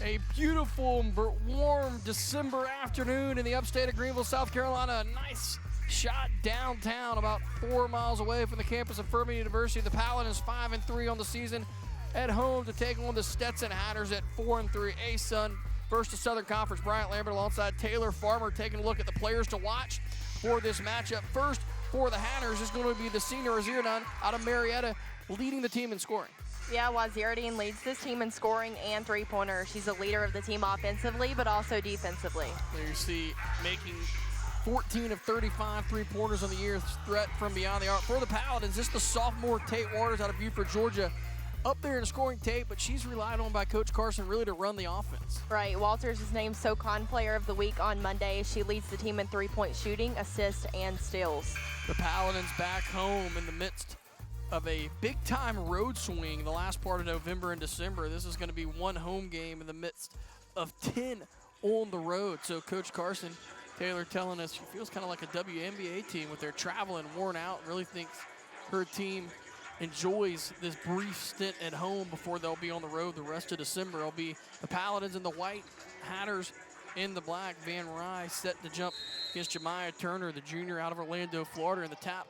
A beautiful, warm December afternoon in the upstate of Greenville, South Carolina. A nice shot downtown, about 4 miles away from the campus of Furman University. The Paladins 5-3 on the season, at home to take on the Stetson Hatters at 4-3. A-Sun versus the Southern Conference. Bryant Lambert alongside Taylor Farmer taking a look at the players to watch for this matchup. First for the Hatters is going to be the senior Azirdan out of Marietta, leading the team in scoring. Yeah, Wazirudin leads this team in scoring and three-pointers. She's a leader of the team offensively, but also defensively. There you see making 14 of 35 three-pointers on the year, threat from beyond the arc. For the Paladins, this is the sophomore Tate Waters out of Buford, Georgia, up there in scoring Tate, but she's relied on by Coach Carson really to run the offense. Right, Walters is named SoCon Player of the Week on Monday. She leads the team in three-point shooting, assists, and steals. The Paladins back home in the midst of a big-time road swing the last part of November and December. This is going to be one home game in the midst of 10 on the road. So Coach Carson, Taylor telling us she feels kind of like a WNBA team with their traveling worn out, really thinks her team enjoys this brief stint at home before they'll be on the road the rest of December. It'll be the Paladins in the white, Hatters in the black. Van Rye set to jump against Jemiah Turner, the junior out of Orlando, Florida, and the tap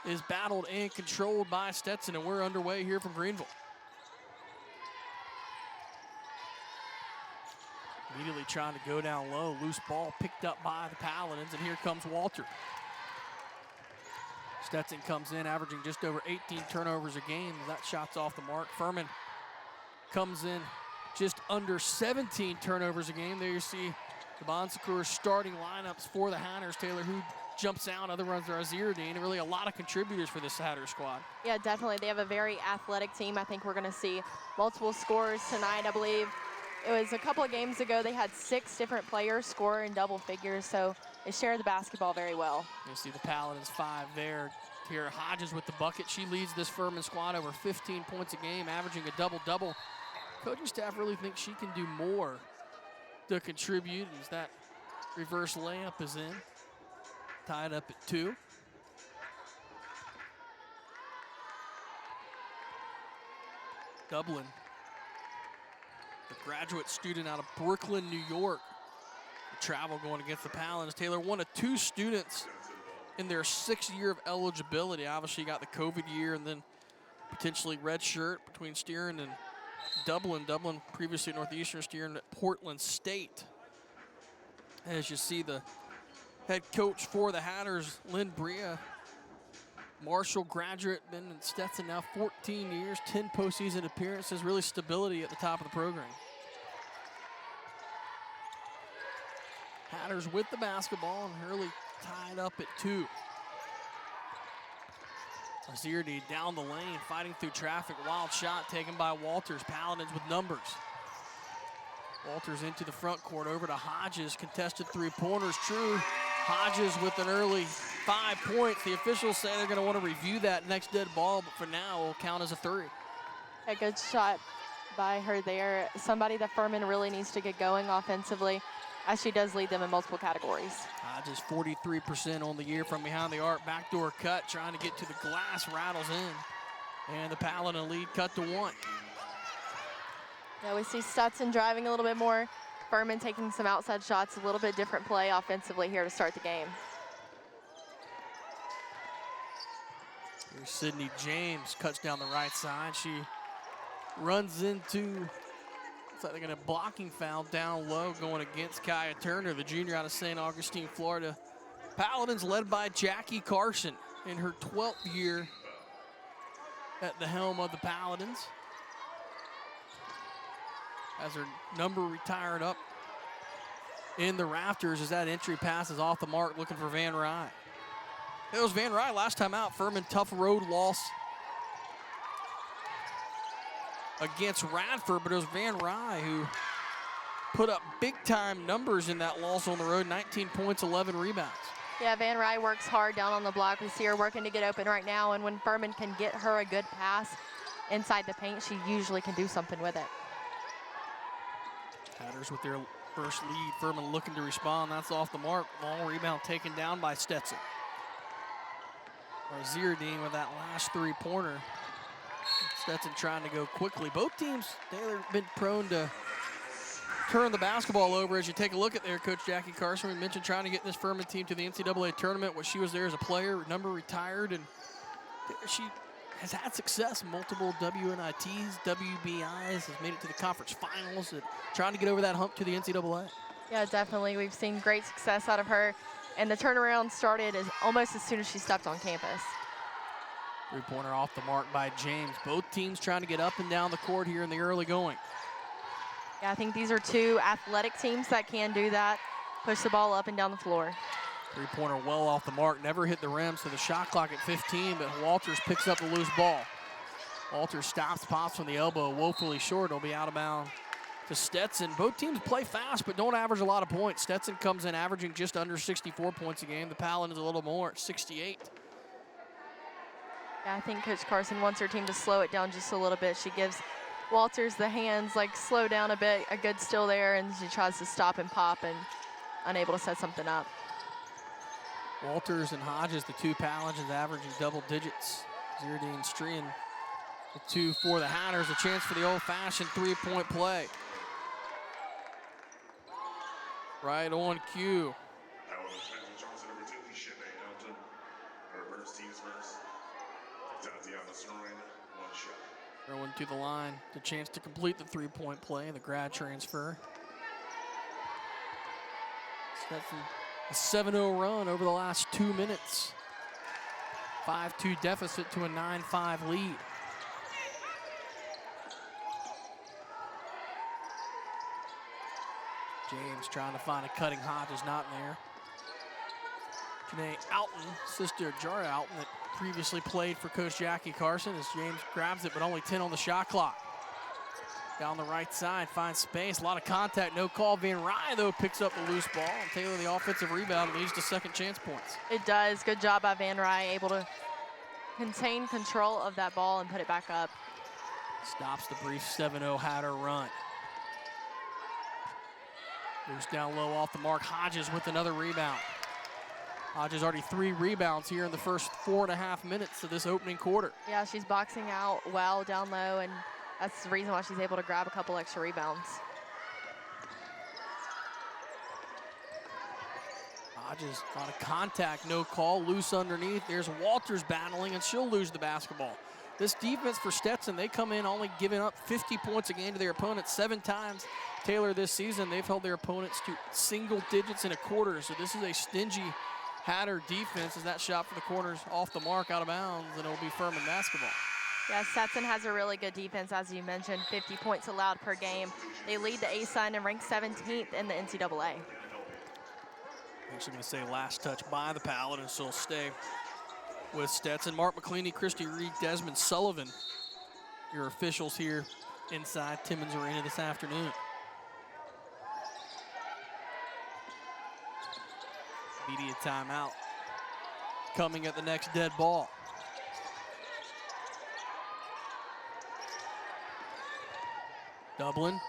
is battled and controlled by Stetson, and we're underway here from Greenville. Immediately trying to go down low. Loose ball picked up by the Paladins, and here comes Walter. Stetson comes in averaging just over 18 turnovers a game. That shot's off the mark. Furman comes in just under 17 turnovers a game. There you see the Bon Secours starting lineups for the Hatters. Taylor, who jumps out, other runs are Azirudin, and really a lot of contributors for this Hatter squad. Yeah, definitely. They have a very athletic team. I think we're going to see multiple scores tonight, I believe. It was a couple of games ago, they had 6 different players score in double figures, so they share the basketball very well. You see the Paladins 5 there. Here, Hodges with the bucket. She leads this Furman squad over 15 points a game, averaging a double-double. Coaching staff really thinks she can do more to contribute as that reverse layup is in. Tied up at 2. Dublin, the graduate student out of Brooklyn, New York. The travel going against the Paladins. Taylor, one of 2 students in their 6th year of eligibility. Obviously got the COVID year and then potentially red shirt between Steering and Dublin. Dublin previously Northeastern, Steering at Portland State. As you see the head coach for the Hatters, Lynn Bria, Marshall graduate, been in Stetson now 14 years, 10 postseason appearances, really stability at the top of the program. Hatters with the basketball and Hurley tied up at 2. Azirudin down the lane, fighting through traffic. Wild shot taken by Walters. Paladins with numbers. Walters into the front court, over to Hodges. Contested three-pointers, true. Hodges with an early 5 points. The officials say they're going to want to review that next dead ball, but for now, it will count as a 3. A good shot by her there. Somebody that Furman really needs to get going offensively, as she does lead them in multiple categories. Hodges 43% on the year from behind the arc. Backdoor cut, trying to get to the glass, rattles in. And the Paladin lead cut to 1. Yeah, we see Stetson driving a little bit more. Furman taking some outside shots, a little bit different play offensively here to start the game. Here's Sydney James, cuts down the right side. She runs into, looks like they're going to blocking foul down low going against Kaya Turner, the junior out of St. Augustine, Florida. Paladins led by Jackie Carson in her 12th year at the helm of the Paladins. As her number retired up in the rafters as that entry pass is off the mark, looking for Van Rye. It was Van Rye last time out. Furman, tough road loss against Radford, but it was Van Rye who put up big-time numbers in that loss on the road, 19 points, 11 rebounds. Yeah, Van Rye works hard down on the block. We see her working to get open right now, and when Furman can get her a good pass inside the paint, she usually can do something with it. Hatters with their first lead. Furman looking to respond. That's off the mark. Long rebound taken down by Stetson. Azirudin with that last three-pointer. Stetson trying to go quickly. Both teams, they've been prone to turn the basketball over as you take a look at there, Coach Jackie Carson. We mentioned trying to get this Furman team to the NCAA tournament when she was there as a player, number retired, and she has had success, multiple WNITs, WBIs, has made it to the conference finals, and trying to get over that hump to the NCAA. Yeah, definitely. We've seen great success out of her, and the turnaround started almost as soon as she stepped on campus. Three-pointer off the mark by James. Both teams trying to get up and down the court here in the early going. Yeah, I think these are two athletic teams that can do that, push the ball up and down the floor. Three-pointer well off the mark, never hit the rim, so the shot clock at 15, but Walters picks up the loose ball. Walters stops, pops from the elbow, woefully short. It'll be out of bounds to Stetson. Both teams play fast, but don't average a lot of points. Stetson comes in averaging just under 64 points a game. The Paladins a little more at 68. Yeah, I think Coach Carson wants her team to slow it down just a little bit. She gives Walters the hands, like slow down a bit, a good steal there, and she tries to stop and pop and unable to set something up. Walters and Hodges, the two Paladins, averaging double digits. Zerdine Strean, the two for the Hatters. A chance for the old-fashioned three-point play. Right on cue. Throwing to the line, the chance to complete the three-point play, the grad transfer. Stetson, a 7-0 run over the last 2 minutes. 5-2 deficit to a 9-5 lead. James trying to find a cutting Hodges, not in there. Janae Alton, sister Jara Alton, that previously played for Coach Jackie Carson, as James grabs it, but only 10 on the shot clock. Down the right side, finds space, a lot of contact, no call. Van Rye, though, picks up the loose ball, and Taylor, the offensive rebound, leads to second chance points. It does. Good job by Van Rye, able to contain control of that ball and put it back up. Stops the brief 7-0 Hatter run. Moves down low off the mark. Hodges with another rebound. Hodges already 3 rebounds here in the first 4.5 minutes of this opening quarter. Yeah, she's boxing out well down low, and that's the reason why she's able to grab a couple extra rebounds. Hodges, a lot of contact, no call, loose underneath. There's Walters battling, and she'll lose the basketball. This defense for Stetson, they come in only giving up 50 points a game to their opponents 7 times. Taylor, this season, they've held their opponents to single digits in a quarter, so this is a stingy Hatter defense as that shot for the corners off the mark, out of bounds, and it'll be Furman basketball. Yeah, Stetson has a really good defense, as you mentioned, 50 points allowed per game. They lead the A-Sun and rank 17th in the NCAA. Actually going to say last touch by the Paladins, so he'll stay with Stetson. Mark McCleany, Christy Reed, Desmond Sullivan, your officials here inside Timmons Arena this afternoon. Media timeout coming at the next dead ball. Dublin,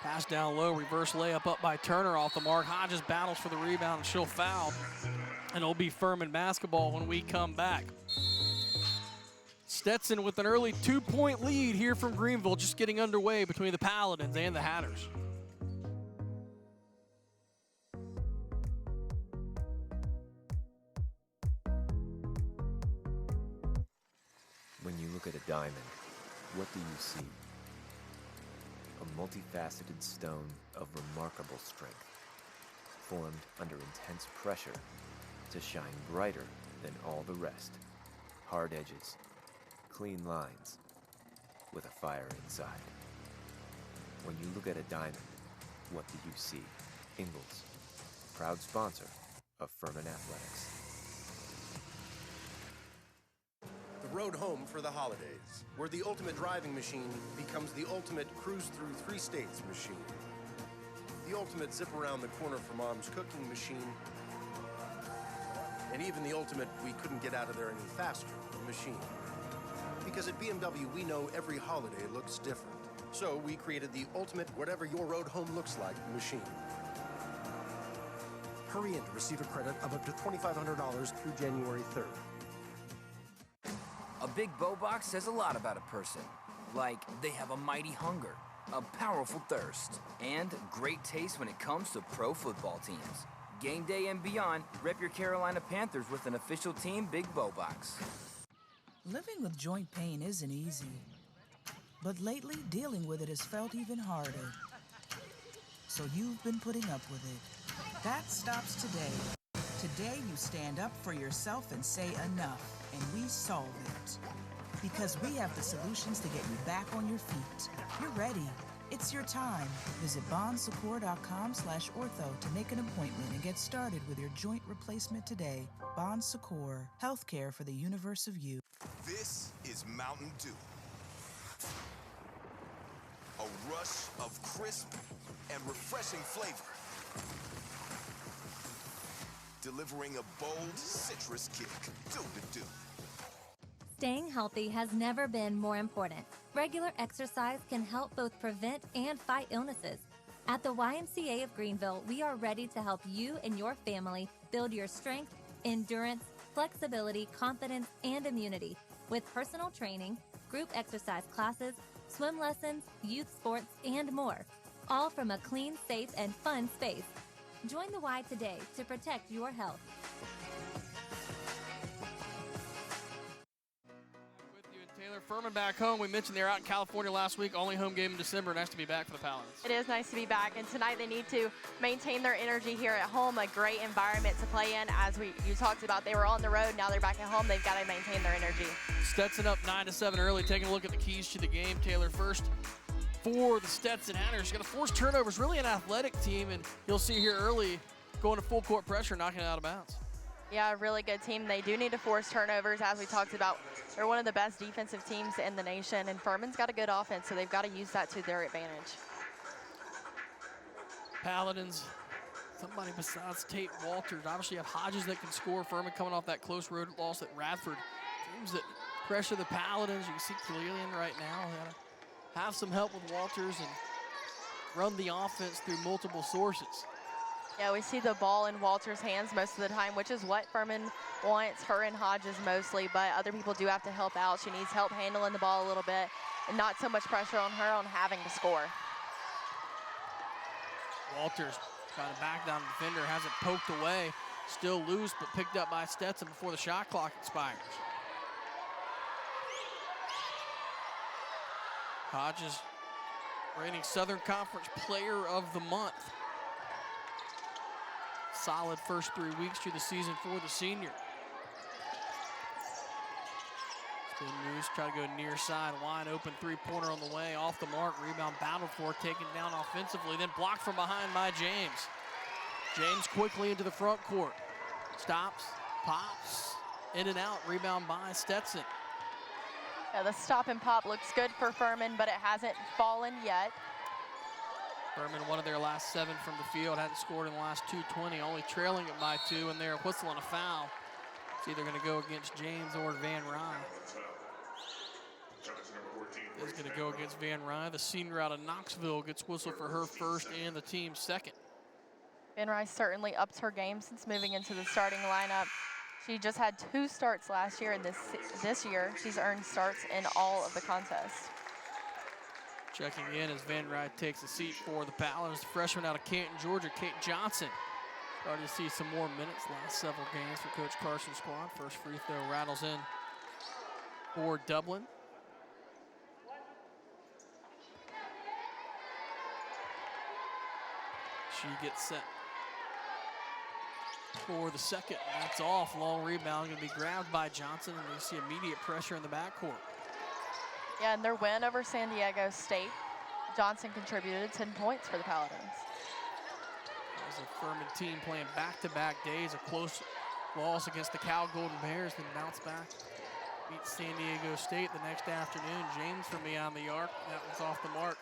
pass down low, reverse layup up by Turner off the mark. Hodges battles for the rebound, and she'll foul. And it'll be Furman basketball when we come back. Stetson with an early 2-point lead here from Greenville, just getting underway between the Paladins and the Hatters. When you look at a diamond, what do you see? A multifaceted stone of remarkable strength, formed under intense pressure to shine brighter than all the rest. Hard edges, clean lines, with a fire inside. When you look at a diamond, what do you see? Ingalls, proud sponsor of Furman Athletics. The road home for the holidays, where the ultimate driving machine becomes the ultimate cruise through 3 states machine. The ultimate zip around the corner for mom's cooking machine. And even the ultimate we couldn't get out of there any faster machine. Because at BMW, we know every holiday looks different. So we created the ultimate whatever your road home looks like machine. Hurry in to receive a credit of up to $2,500 through January 3rd. A big bow box says a lot about a person. Like they have a mighty hunger, a powerful thirst, and great taste when it comes to pro football teams. Game day and beyond, rep your Carolina Panthers with an official Team Big Bow Box. Living with joint pain isn't easy, but lately dealing with it has felt even harder. So you've been putting up with it. That stops today. Today you stand up for yourself and say enough, and we solve it. Because we have the solutions to get you back on your feet. You're ready. It's your time. Visit bonsecours.com/ortho to make an appointment and get started with your joint replacement today. Bon Secours, healthcare for the universe of you. This is Mountain Dew. A rush of crisp and refreshing flavor. Delivering a bold citrus kick. Do to do. Staying healthy has never been more important. Regular exercise can help both prevent and fight illnesses. At the YMCA of Greenville, we are ready to help you and your family build your strength, endurance, flexibility, confidence, and immunity with personal training, group exercise classes, swim lessons, youth sports, and more. All from a clean, safe, and fun space. Join the Y today to protect your health. Taylor Furman back home. We mentioned they were out in California last week, only home game in December. Nice to be back for the Paladins. It is nice to be back, and tonight they need to maintain their energy here at home, a great environment to play in. As you talked about, they were on the road, now they're back at home. They've got to maintain their energy. Stetson up 9-7 early. Taking a look at the keys to the game. Taylor first for the Stetson Hatters. Going to force turnovers, really an athletic team, and you'll see here early going to full court pressure, knocking it out of bounds. Yeah, a really good team. They do need to force turnovers, as we talked about. They're one of the best defensive teams in the nation, and Furman's got a good offense, so they've got to use that to their advantage. Paladins, somebody besides Tate Walters. Obviously you have Hodges that can score. Furman coming off that close road loss at Radford. Teams that pressure the Paladins. You can see Killian right now. They gotta have some help with Walters and run the offense through multiple sources. Yeah, we see the ball in Walters' hands most of the time, which is what Furman wants, her and Hodges mostly, but other people do have to help out. She needs help handling the ball a little bit and not so much pressure on her on having to score. Walters trying to back down the defender, has it poked away. Still loose, but picked up by Stetson before the shot clock expires. Hodges, reigning Southern Conference Player of the Month. Solid first 3 weeks through the season for the senior. Spin moves, try to go near side, wide open three-pointer on the way, off the mark, rebound battled for, taken down offensively, then blocked from behind by James. James quickly into the front court. Stops, pops, in and out, rebound by Stetson. Yeah, the stop and pop looks good for Furman, but it hasn't fallen yet. Furman, one of their last 7 from the field, hadn't scored in the last 2:20, only trailing it by 2, and they're whistling a foul. It's either going to go against James or Van Rye. It's going to go against Van Rye. The senior out of Knoxville gets whistled for her first and the team's second. Van Rye certainly upped her game since moving into the starting lineup. She just had 2 starts last year, and this year she's earned starts in all of the contests. Checking in as Van Rye takes a seat for the Paladins. The freshman out of Canton, Georgia, Kate Johnson. Starting to see some more minutes last several games for Coach Carson's squad. First free throw rattles in for Dublin. She gets set for the second. That's off. Long rebound going to be grabbed by Johnson, and we see immediate pressure in the backcourt. Yeah, and their win over San Diego State, Johnson contributed 10 points for the Paladins. As a Furman team playing back-to-back days, a close loss against the Cal Golden Bears, then bounce back, beat San Diego State the next afternoon. James from beyond the arc, that was off the mark.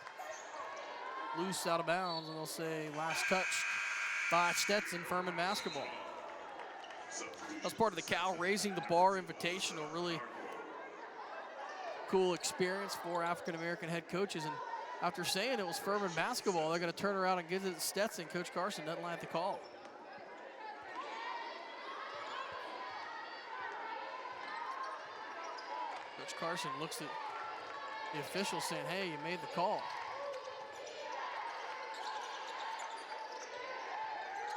Loose out of bounds, and they'll say last touch by Stetson, Furman basketball. That's part of the Cal Raising the Bar Invitational, really cool experience for African-American head coaches. And after saying it was Furman basketball, they're going to turn around and give it to Stetson. Coach Carson doesn't like the call. Coach Carson looks at the official saying, hey, you made the call.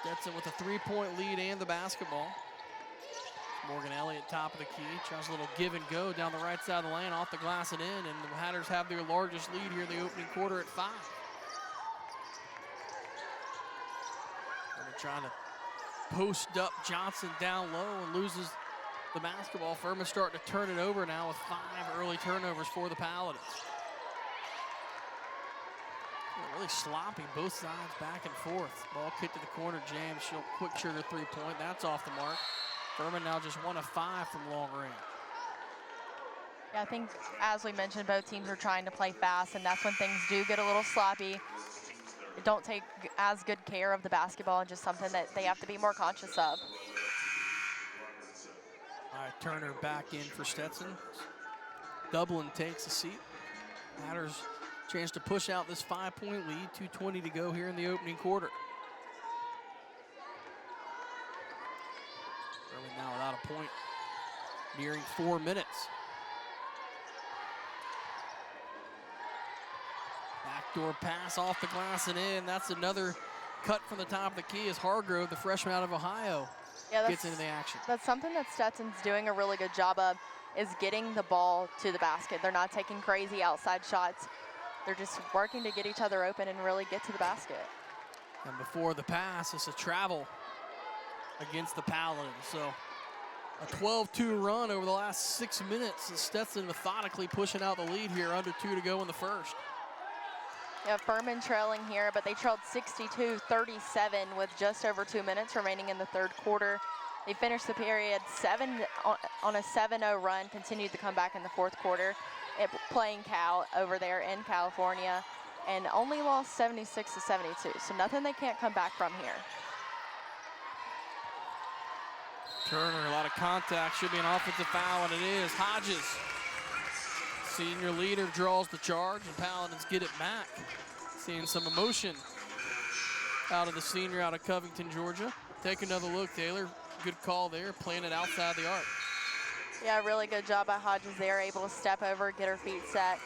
Stetson with a 3-point lead and the basketball. Morgan Elliott, top of the key, tries a little give and go down the right side of the lane, off the glass and in, and the Hatters have their largest lead here in the opening quarter at 5. And they're trying to post up Johnson down low and loses the basketball. Furman's starting to turn it over now with 5 early turnovers for the Paladins. They're really sloppy, both sides back and forth. Ball kicked to the corner, James, she'll quick trigger 3-point, that's off the mark. Furman now just 1 of 5 from long range. Yeah, I think, as we mentioned, both teams are trying to play fast, and that's when things do get a little sloppy. They don't take as good care of the basketball, and just something that they have to be more conscious of. All right, Turner back in for Stetson. Dublin takes a seat. Hatters chance to push out this 5-point lead, 2:20 to go here in the opening quarter. Now without a point, nearing 4 minutes. Backdoor pass off the glass and in. That's another cut from the top of the key as Hargrove, the freshman out of Ohio, gets into the action. That's something that Stetson's doing a really good job of, is getting the ball to the basket. They're not taking crazy outside shots. They're just working to get each other open and really get to the basket. And before the pass, it's a travel against the Paladins. So a 12-2 run over the last 6 minutes. And Stetson methodically pushing out the lead here, under 2 to go in the first. Yeah, Furman trailing here, but they trailed 62-37 with just over 2 minutes remaining in the third quarter. They finished the period on a 7-0 run, continued to come back in the fourth quarter, playing Cal over there in California, and only lost 76-72. So nothing they can't come back from here. Turner, a lot of contact, should be an offensive foul, and it is. Hodges, senior leader, draws the charge, and Paladins get it back. Seeing some emotion out of the senior out of Covington, Georgia. Take another look, Taylor. Good call there, playing it outside the arc. Yeah, really good job by Hodges there, able to step over, get her feet set,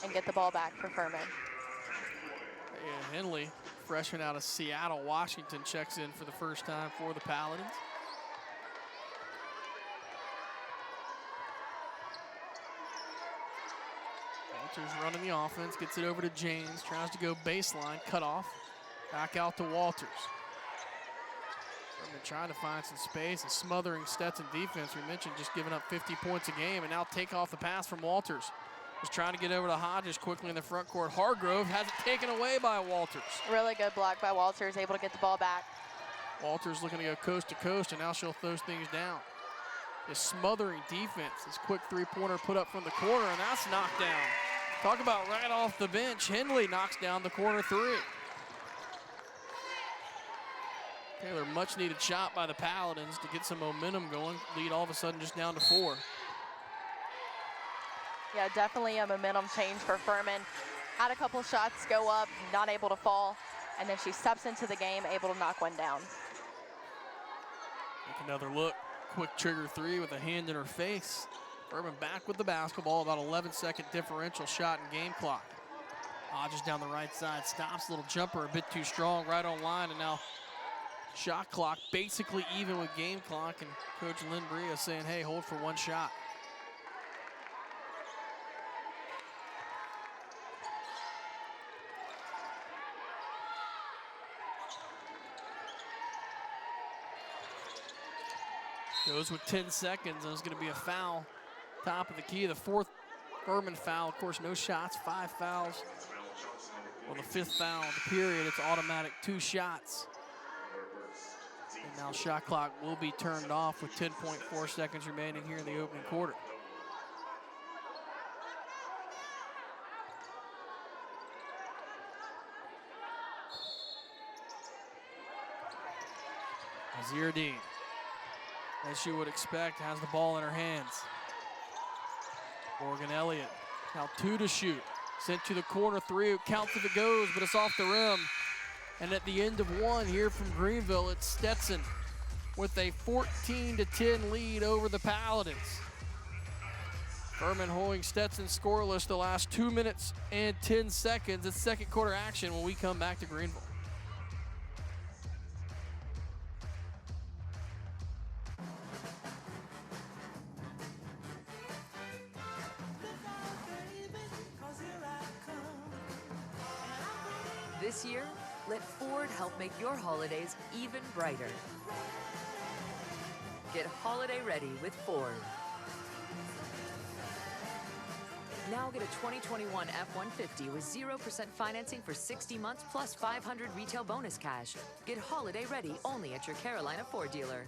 and get the ball back for Furman. Yeah, Henley, freshman out of Seattle, Washington, checks in for the first time for the Paladins. Walters running the offense, gets it over to James, tries to go baseline, cut off, back out to Walters. Furman trying to find some space and smothering Stetson defense. We mentioned just giving up 50 points a game, and now take off the pass from Walters. Was trying to get over to Hodges quickly in the front court. Hargrove has it taken away by Walters. Really good block by Walters, able to get the ball back. Walters looking to go coast to coast, and now she'll throw things down. This smothering defense, this quick 3-pointer put up from the corner, and that's knocked down. Talk about right off the bench. Henley knocks down the corner 3. Taylor, much needed shot by the Paladins to get some momentum going. Lead all of a sudden just down to 4. Yeah, definitely a momentum change for Furman. Had a couple shots go up, not able to fall, and then she steps into the game, able to knock one down. Take another look. Quick trigger 3 with a hand in her face. Furman back with the basketball, about 11-second differential shot in game clock. Hodges down the right side, stops, little jumper, a bit too strong, right on line, and now shot clock basically even with game clock, and Coach Lynn Bria saying, hey, hold for one shot. Goes with 10 seconds, and it's going to be a foul. Top of the key, the 4th Furman foul. Of course, no shots, 5 fouls. Well, the 5th foul of the period, it's automatic 2 shots. And now shot clock will be turned off with 10.4 seconds remaining here in the opening quarter. Azierdine, as you would expect, has the ball in her hands. Morgan Elliott, now 2 to shoot. Sent to the corner 3, counts if it goes, but it's off the rim. And at the end of 1 here from Greenville, it's Stetson with a 14-10 lead over the Paladins. Furman holding Stetson scoreless the last 2 minutes and 10 seconds. It's second quarter action when we come back to Greenville. This year, let Ford help make your holidays even brighter. Get holiday ready with Ford. Now get a 2021 F-150 with 0% financing for 60 months plus $500 retail bonus cash. Get holiday ready only at your Carolina Ford dealer.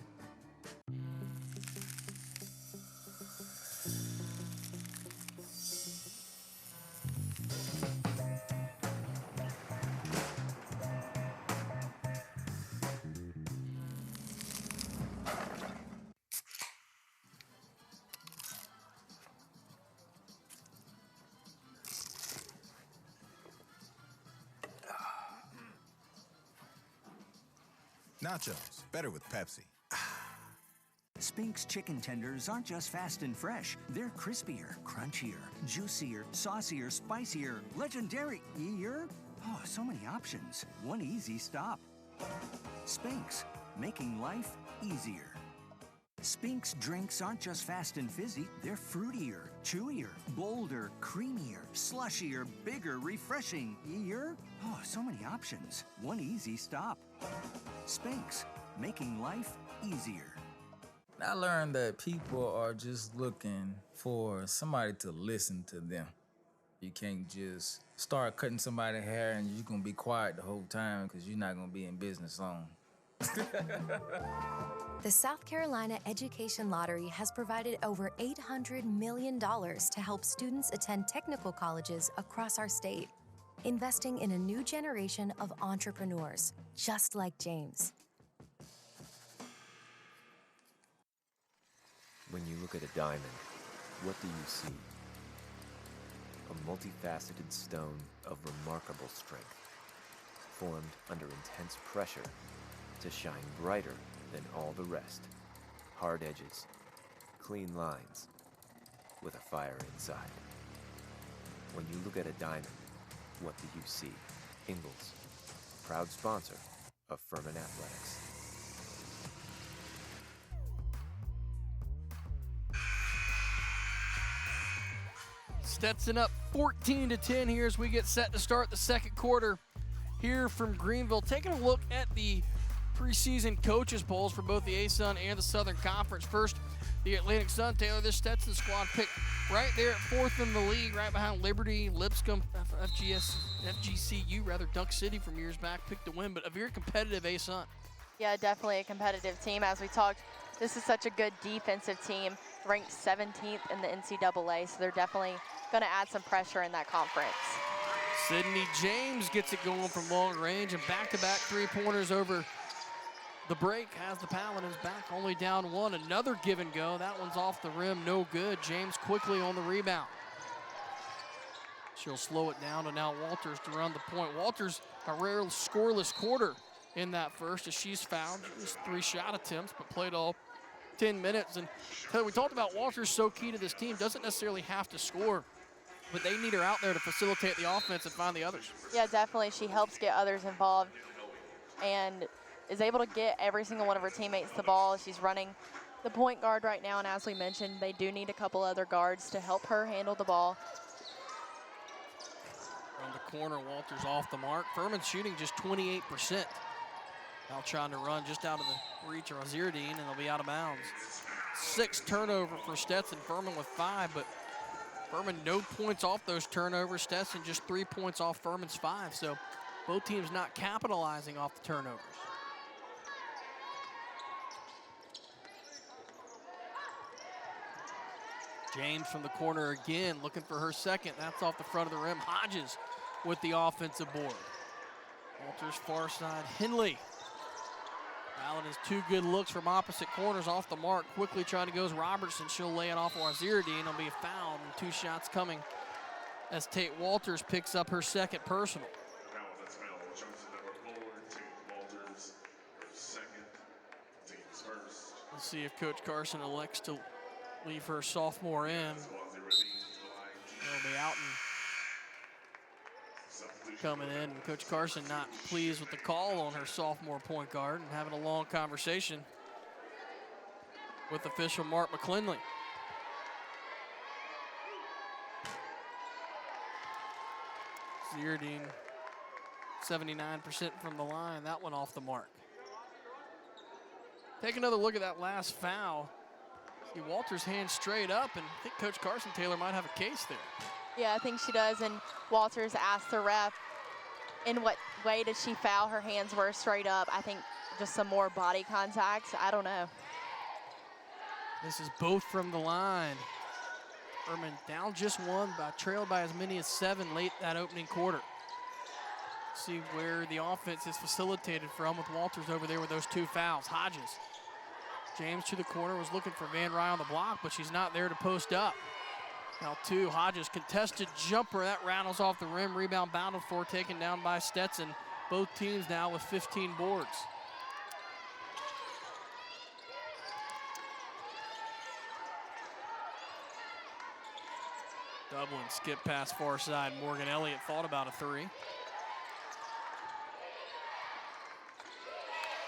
Nachos, better with Pepsi. Spink's chicken tenders aren't just fast and fresh. They're crispier, crunchier, juicier, saucier, spicier, legendary-ier. Oh, so many options. One easy stop. Spink's, making life easier. Spink's drinks aren't just fast and fizzy. They're fruitier, chewier, bolder, creamier, slushier, bigger, refreshing-ier. Oh, so many options. One easy stop. Spink's, making life easier. I learned that people are just looking for somebody to listen to them. You can't just start cutting somebody's hair and you're gonna be quiet the whole time because you're not gonna be in business long. The South Carolina Education Lottery has provided over $800 million to help students attend technical colleges across our state, investing in a new generation of entrepreneurs, just like James. When you look at a diamond, what do you see? A multifaceted stone of remarkable strength, formed under intense pressure to shine brighter than all the rest. Hard edges, clean lines, with a fire inside. When you look at a diamond, what do you see? Ingalls, proud sponsor of Furman Athletics. Stetson up 14-10 here as we get set to start the second quarter here from Greenville. Taking a look at the preseason coaches polls for both the ASUN and the Southern Conference. First, the Atlantic Sun. Taylor, this Stetson squad picked right there at fourth in the league, right behind Liberty, Lipscomb, FGCU, Dunk City from years back, picked to win, but a very competitive ASUN. Yeah, definitely a competitive team. As we talked, this is such a good defensive team, ranked 17th in the NCAA, so they're definitely going to add some pressure in that conference. Sydney James gets it going from long range, and back-to-back three-pointers over the break has the Paladins back, only down one. Another give and go. That one's off the rim, no good. James quickly on the rebound. She'll slow it down to now Walters to run the point. Walters, a rare scoreless quarter in that first as she's fouled. Just 3 shot attempts, but played all 10 minutes. And we talked about Walters so key to this team. Doesn't necessarily have to score, but they need her out there to facilitate the offense and find the others. Yeah, definitely. She helps get others involved and is able to get every single one of her teammates the ball. She's running the point guard right now, and as we mentioned, they do need a couple other guards to help her handle the ball. Around the corner, Walters off the mark. Furman's shooting just 28%. Now trying to run just out of the reach of Azirdine, and they'll be out of bounds. 6 turnover for Stetson. Furman with 5, but Furman no points off those turnovers. Stetson just 3 points off Furman's 5, so both teams not capitalizing off the turnovers. James from the corner again, looking for her second. That's off the front of the rim. Hodges with the offensive board. Walters far side. Henley. Paladins 2 good looks from opposite corners off the mark. Quickly trying to go is Robertson. She'll lay it off Waziruddin. It'll be a foul, and 2 shots coming as Tate Walters picks up her second personal. Let's see if Coach Carson elects to leave her sophomore in. They'll be out and coming in. And Coach Carson not pleased with the call on her sophomore point guard and having a long conversation with official Mark McClendley. Zierdine 79% from the line. That one off the mark. Take another look at that last foul. See Walters' hand straight up, and I think Coach Carson Taylor might have a case there. Yeah, I think she does, and Walters asked the ref, in what way did she foul? Her hands were straight up. I think just some more body contact. I don't know. This is both from the line. Furman down just one, trailed by as many as 7 late that opening quarter. See where the offense is facilitated from with Walters over there with those 2 fouls. Hodges. James to the corner, was looking for Van Rye on the block, but she's not there to post up. Now 2, Hodges contested jumper, that rattles off the rim, rebound bounded for, taken down by Stetson. Both teams now with 15 boards. Dublin skip past far side. Morgan Elliott thought about a 3.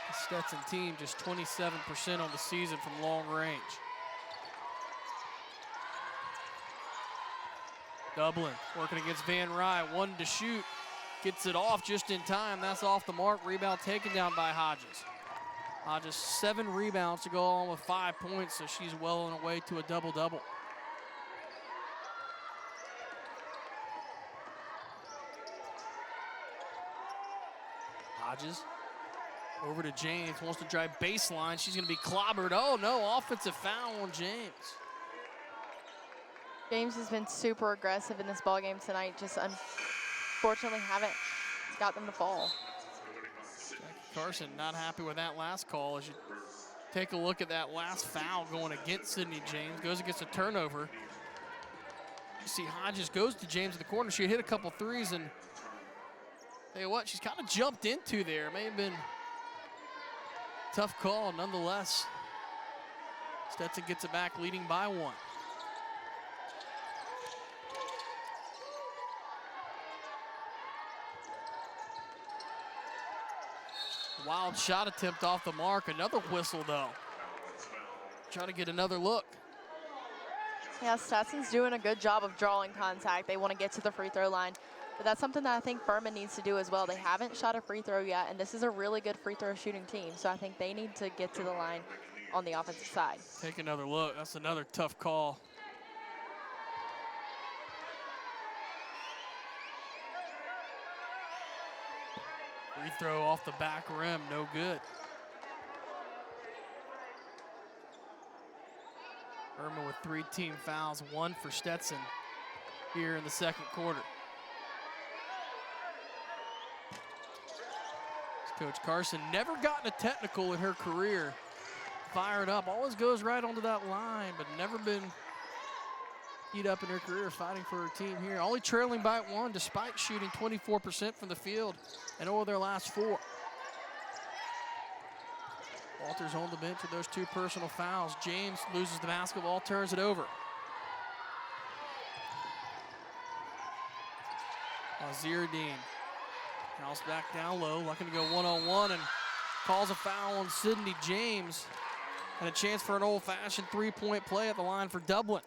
The Stetson team just 27% on the season from long range. Dublin working against Van Rye, 1 to shoot. Gets it off just in time. That's off the mark. Rebound taken down by Hodges. Hodges 7 rebounds to go on with 5 points, so she's well on her way to a double-double. Hodges over to James, wants to drive baseline. She's going to be clobbered. Oh, no, offensive foul on James. James has been super aggressive in this ballgame tonight. Just unfortunately haven't got them to fall. Jackie Carson not happy with that last call. As you take a look at that last foul going against Sydney James, goes against a turnover. You see Hodges goes to James in the corner. She hit a couple threes, and tell you what, she's kind of jumped into there. May have been a tough call nonetheless. Stetson gets it back, leading by 1. Wild shot attempt off the mark. Another whistle, though. Try to get another look. Yeah, Stetson's doing a good job of drawing contact. They want to get to the free throw line. But that's something that I think Furman needs to do as well. They haven't shot a free throw yet, and this is a really good free throw shooting team. So I think they need to get to the line on the offensive side. Take another look. That's another tough call. Free throw off the back rim, no good. Furman with 3 team fouls, 1 for Stetson here in the second quarter. Coach Carson never gotten a technical in her career. Fired up, always goes right onto that line, but never been heat up in her career fighting for her team here. Only trailing by 1 despite shooting 24% from the field in all of their last 4. Walters on the bench with those 2 personal fouls. James loses the basketball, turns it over. Zierdine house back down low, looking to go one-on-one and calls a foul on Sydney James. And a chance for an old-fashioned 3-point play at the line for Dublin.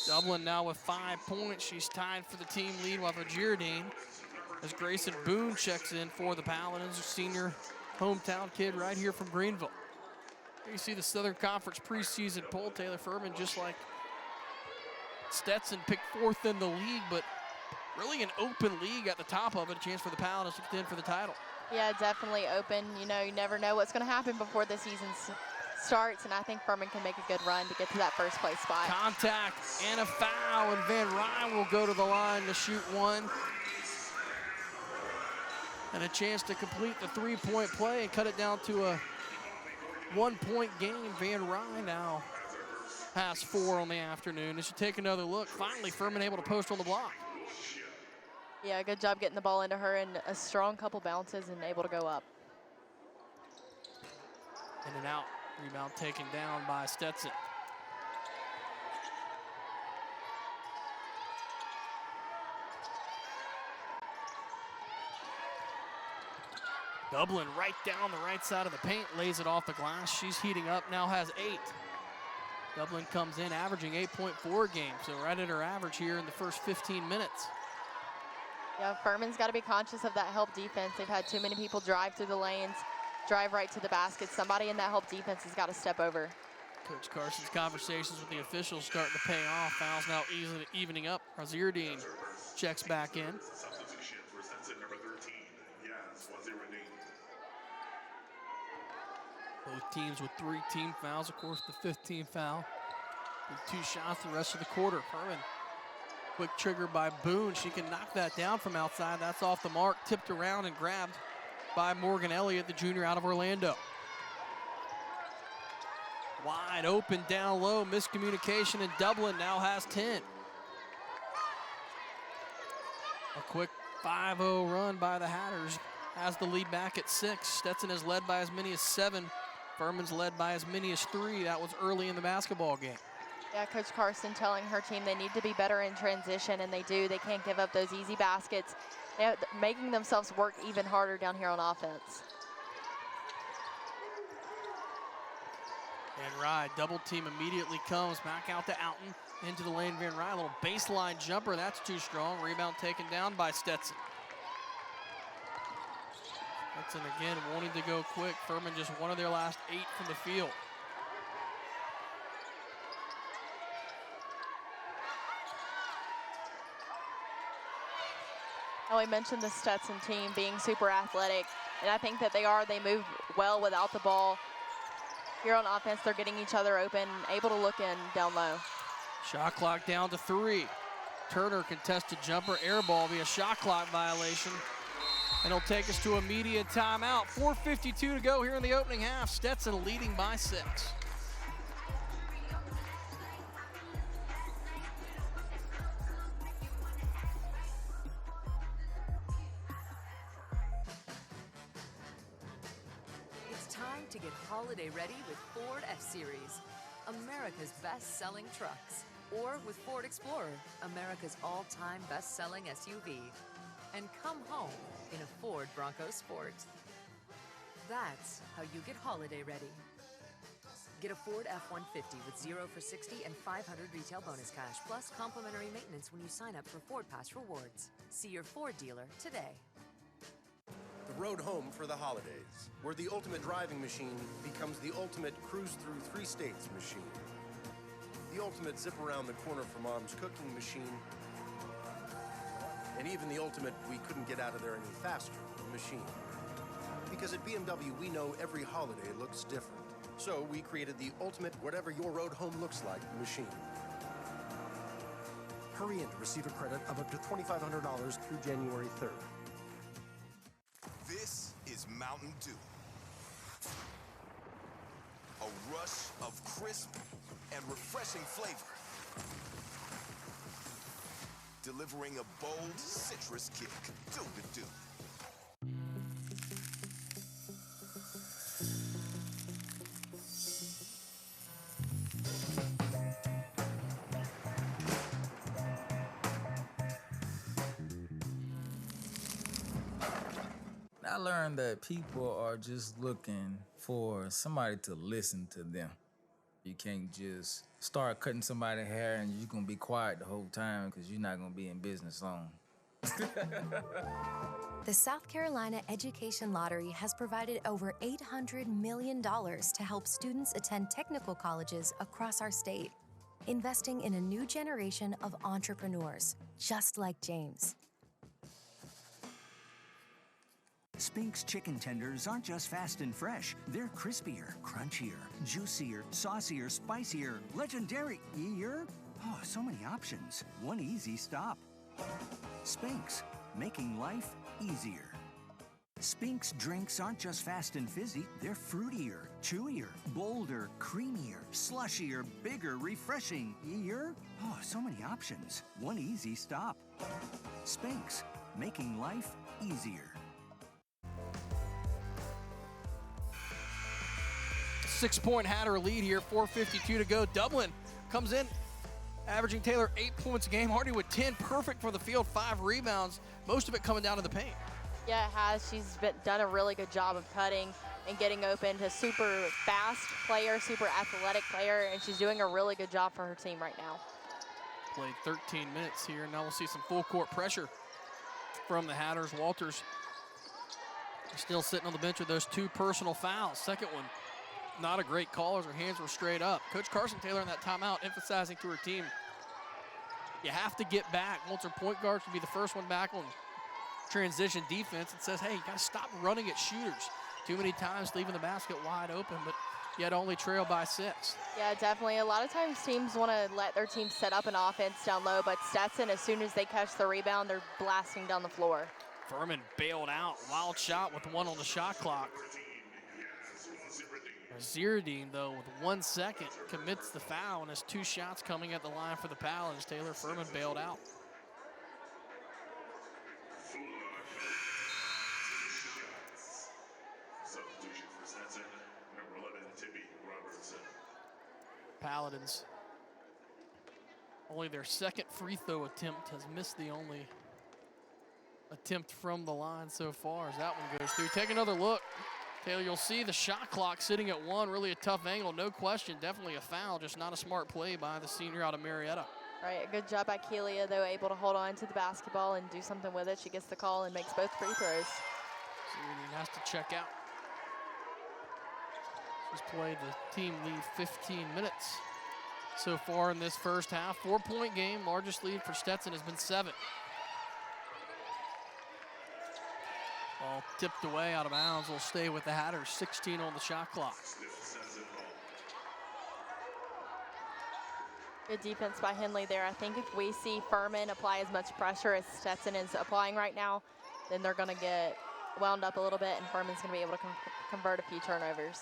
Dublin now with 5 points. She's tied for the team lead with Zierdine as Grayson Boone checks in for the Paladins, a senior hometown kid right here from Greenville. Here you see the Southern Conference preseason poll. Taylor Furman, just like Stetson, picked 4th in the league, but really an open league at the top of it. A chance for the Paladins to contend for the title. Yeah, definitely open. You know, you never know what's going to happen before the season starts, and I think Furman can make a good run to get to that first place spot. Contact and a foul, and Van Ryn will go to the line to shoot 1. And a chance to complete the 3-point play and cut it down to a 1-point game. Van Ryn now has 4 on the afternoon. As you take another look, finally Furman able to post on the block. Yeah, good job getting the ball into her, and a strong couple bounces and able to go up. In and out. Rebound taken down by Stetson. Dublin right down the right side of the paint, lays it off the glass. She's heating up, now has 8. Dublin comes in averaging 8.4 a game, so right at her average here in the first 15 minutes. Yeah, Furman's got to be conscious of that help defense. They've had too many people drive through the lanes, drive right to the basket. Somebody in that help defense has got to step over. Coach Carson's conversations with the officials starting to pay off. Fouls now evening up. Razierdine checks back in. Substitution for Stetson number 13. Yes, Wazirine. Both teams with 3 team fouls. Of course, the 5th team foul. With 2 shots the rest of the quarter. Furman, quick trigger by Boone. She can knock that down from outside. That's off the mark. Tipped around and grabbed by Morgan Elliott, the junior out of Orlando. Wide open down low. Miscommunication, and Dublin now has 10. A quick 5-0 run by the Hatters has the lead back at 6. Stetson is led by as many as 7. Furman's led by as many as 3. That was early in the basketball game. Yeah, Coach Carson telling her team they need to be better in transition, and they do. They can't give up those easy baskets. They're making themselves work even harder down here on offense. Van Rye, double team immediately comes back out to Alton, into the lane. Van Rye, a little baseline jumper, that's too strong. Rebound taken down by Stetson. Stetson again wanting to go quick. Furman just one of their last 8 from the field. Oh, we mentioned the Stetson team being super athletic, and I think that they are. They move well without the ball. Here on offense, they're getting each other open, able to look in down low. Shot clock down to 3. Turner contested jumper, air ball via shot clock violation. And it'll take us to a media timeout. 4:52 to go here in the opening half. Stetson leading by 6. It's time to get holiday ready with Ford F-Series, America's best-selling trucks. Or with Ford Explorer, America's all-time best-selling SUV. And come home in a Ford Bronco Sport. That's how you get holiday ready. Get a Ford F-150 with 0 for 60 and 500 retail bonus cash, plus complimentary maintenance when you sign up for Ford Pass Rewards. See your Ford dealer today. The road home for the holidays, where the ultimate driving machine becomes the ultimate cruise through 3 states machine. The ultimate zip around the corner for mom's cooking machine. And even the ultimate we couldn't get out of there any faster machine. Because at BMW, we know every holiday looks different. So we created the ultimate whatever your road home looks like machine. Hurry in to receive a credit of up to $2,500 through January 3rd. This is Mountain Dew. A rush of crisp and refreshing flavor. Delivering a bold citrus kick. Do the do. I learned that people are just looking for somebody to listen to them. You can't just start cutting somebody's hair and you're gonna be quiet the whole time because you're not gonna be in business long. The South Carolina Education Lottery has provided over $800 million to help students attend technical colleges across our state, investing in a new generation of entrepreneurs, just like James. Spink's chicken tenders aren't just fast and fresh. They're crispier, crunchier, juicier, saucier, spicier, legendary-ier. Oh, so many options. One easy stop. Spink's, making life easier. Spink's drinks aren't just fast and fizzy. They're fruitier, chewier, bolder, creamier, slushier, bigger, refreshing-ier. Oh, so many options. One easy stop. Spink's, making life easier. 6-point Hatter lead here, 4:52 to go. Dublin comes in, averaging Taylor 8 points a game. Hardy with 10, perfect for the field, 5 rebounds, most of it coming down to the paint. Yeah, it has. She's done a really good job of cutting. and getting open to super fast player, super athletic player, and she's doing a really good job for her team right now. Played 13 minutes here, and now we'll see some full court pressure from the Hatters. Walters still sitting on the bench with those 2 personal fouls. Second one, not a great call as her hands were straight up. Coach Carson Taylor in that timeout emphasizing to her team, you have to get back. Once her point guard should be the first one back on transition defense, and says, hey, you got to stop running at shooters. Too many times leaving the basket wide open, but yet only trail by 6. Yeah, definitely. A lot of times teams want to let their team set up an offense down low, but Stetson, as soon as they catch the rebound, they're blasting down the floor. Furman bailed out. Wild shot with 1 on the shot clock. Zieradine, though, with 1 second, commits the foul and has 2 shots coming at the line for the Pal as Taylor Furman bailed out. Substitution for Stetson, number 11, Tibby Robertson. Paladins, only their second free throw attempt, has missed the only attempt from the line so far as that one goes through. Take another look. Taylor, you'll see the shot clock sitting at 1, really a tough angle, no question, definitely a foul, just not a smart play by the senior out of Marietta. Right, a good job by Keelia, though, able to hold on to the basketball and do something with it. She gets the call and makes both free throws. Zieradine has to check out. She's played the team lead 15 minutes so far in this first half. 4-point game, largest lead for Stetson has been 7. Ball tipped away out of bounds. Will stay with the Hatters. 16 on the shot clock. Good defense by Henley there. I think if we see Furman apply as much pressure as Stetson is applying right now, then they're going to get wound up a little bit, and Furman's going to be able to convert a few turnovers.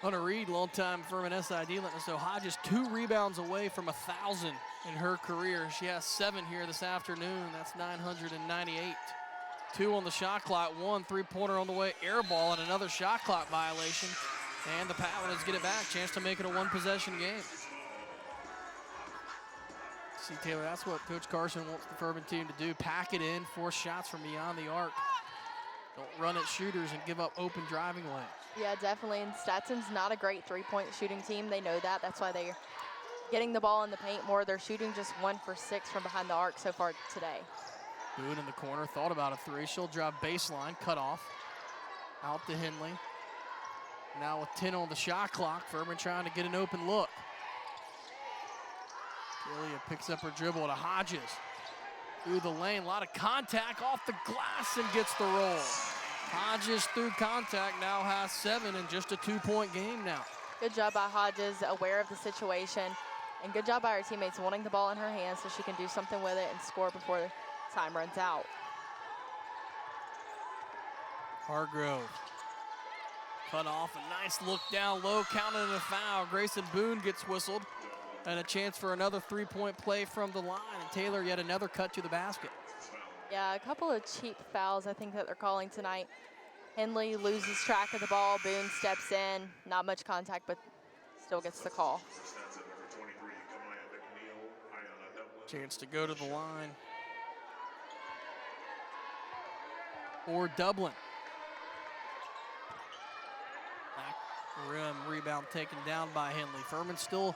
Hunter Reed, longtime Furman SID, letting us know Hodges 2 rebounds away from 1,000 in her career. She has 7 here this afternoon. That's 998. 2 on the shot clock, 1 3-pointer on the way, air ball, and another shot clock violation. And the Paladins get it back, chance to make it a 1-possession game. See, Taylor, that's what Coach Carson wants the Furman team to do. Pack it in, force shots from beyond the arc. Don't run at shooters and give up open driving lanes. Yeah, definitely, and Stetson's not a great 3-point shooting team. They know that. That's why they're getting the ball in the paint more. They're shooting just 1 for 6 from behind the arc so far today. Boone in the corner, thought about a 3. She'll drop baseline, cut off. Out to Henley. Now with 10 on the shot clock, Furman trying to get an open look. Ilya picks up her dribble to Hodges. Through the lane, a lot of contact off the glass and gets the roll. Hodges through contact now has 7 and just a 2-point game now. Good job by Hodges, aware of the situation. And good job by her teammates wanting the ball in her hands so she can do something with it and score before time runs out. Hargrove cut off, a nice look down low, counted a foul. Grayson Boone gets whistled, and a chance for another 3-point play from the line. And Taylor yet another cut to the basket. Yeah, a couple of cheap fouls I think that they're calling tonight. Henley loses track of the ball. Boone steps in, not much contact, but still gets the call. Chance to go to the line for Dublin. Back rim rebound taken down by Henley. Furman still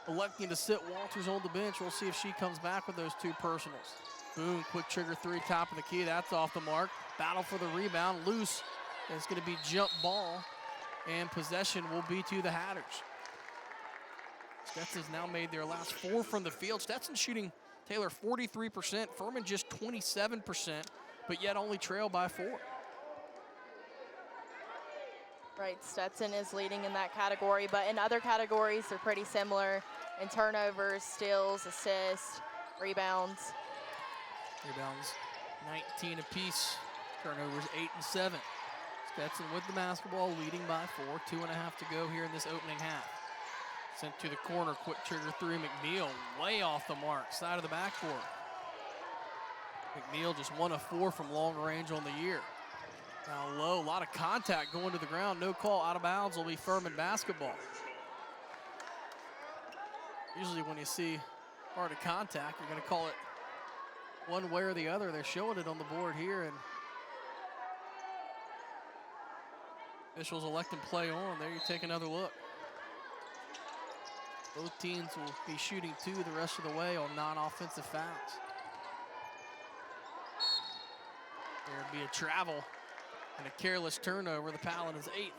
electing to sit Walters on the bench. We'll see if she comes back with those 2 personals. Boone, quick trigger 3, top of the key. That's off the mark. Battle for the rebound, loose. It's going to be jump ball, and possession will be to the Hatters. Stetson's now made their last 4 from the field. Stetson shooting, Taylor, 43%. Furman just 27%, but yet only trail by 4. Right, Stetson is leading in that category, but in other categories, they're pretty similar in turnovers, steals, assists, rebounds. Rebounds, 19 apiece. Turnovers, 8 and 7. Stetson with the basketball, leading by 4. 2.5 to go here in this opening half. Sent to the corner, quick trigger 3. McNeil way off the mark, side of the backboard. McNeil just 1 of 4 from long range on the year. Now low, a lot of contact going to the ground. No call, out of bounds will be Furman basketball. Usually when you see hard of contact, you're going to call it one way or the other. They're showing it on the board here, and Officials electing play on. There you take another look. Both teams will be shooting 2 the rest of the way on non-offensive fouls. There'd be a travel and a careless turnover. The Paladins' 8th.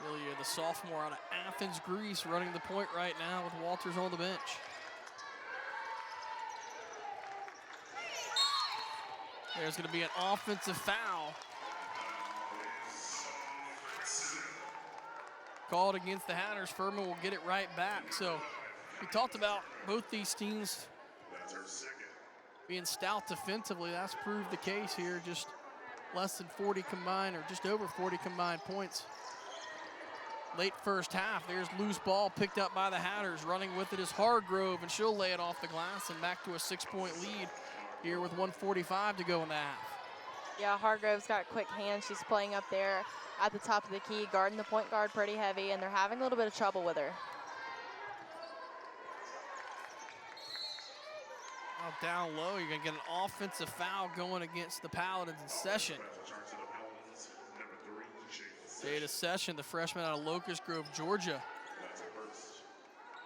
Ilya, the sophomore out of Athens, Greece, running the point right now with Walters on the bench. There's going to be an offensive foul called against the Hatters. Furman will get it right back. So we talked about both these teams being stout defensively. That's proved the case here. Just less than 40 combined, or just over 40 combined points. Late first half, there's loose ball picked up by the Hatters. Running with it is Hargrove, and she'll lay it off the glass and back to a 6-point lead here with 1:45 to go in the half. Yeah, Hargrove's got quick hands. She's playing up there at the top of the key, guarding the point guard pretty heavy, and they're having a little bit of trouble with her. Now down low, you're going to get an offensive foul going against the Paladins in Session. Jada Session, the freshman out of Locust Grove, Georgia.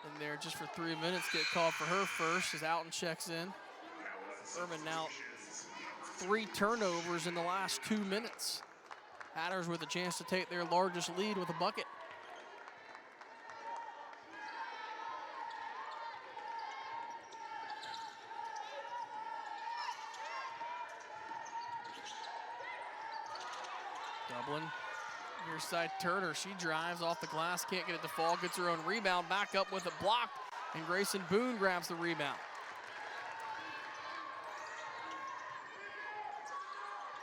In there just for 3 minutes, get called for her first as Alton checks in. Furman now 3 turnovers in the last 2 minutes. Hatters with a chance to take their largest lead with a bucket. Dublin, near side Turner, she drives off the glass, can't get it to fall, gets her own rebound, back up with a block, and Grayson Boone grabs the rebound.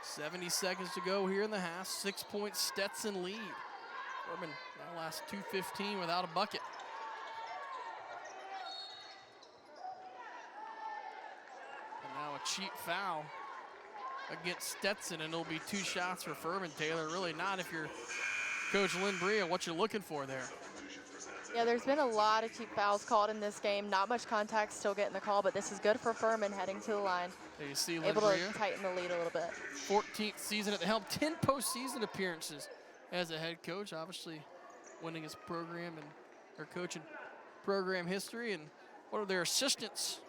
70 seconds to go here in the half. 6-point Stetson lead. Furman now last 2:15 without a bucket. And now a cheap foul against Stetson, and it'll be 2 shots for Furman. Taylor, really not if you're Coach Lynn Bria, what you're looking for there. Yeah, there's been a lot of cheap fouls called in this game. Not much contact, still getting the call, but this is good for Furman heading to the line. There you see able Lynn to tighten the lead a little bit. 14th season at the helm, 10 postseason appearances as a head coach, obviously winning his program and their coaching program history. And one of their assistants,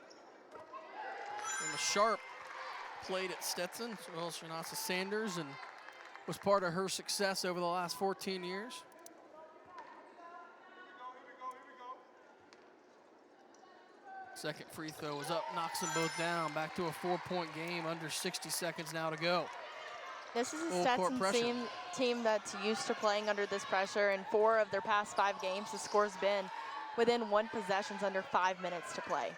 Emma Sharp, played at Stetson, as well as Shanasa Sanders, and was part of her success over the last 14 years. Second free throw was up, knocks them both down. Back to a 4-point game, under 60 seconds now to go. This is a Stetson team that's used to playing under this pressure. In 4 of their past 5 games, the score's been within 1 possession, under 5 minutes to play.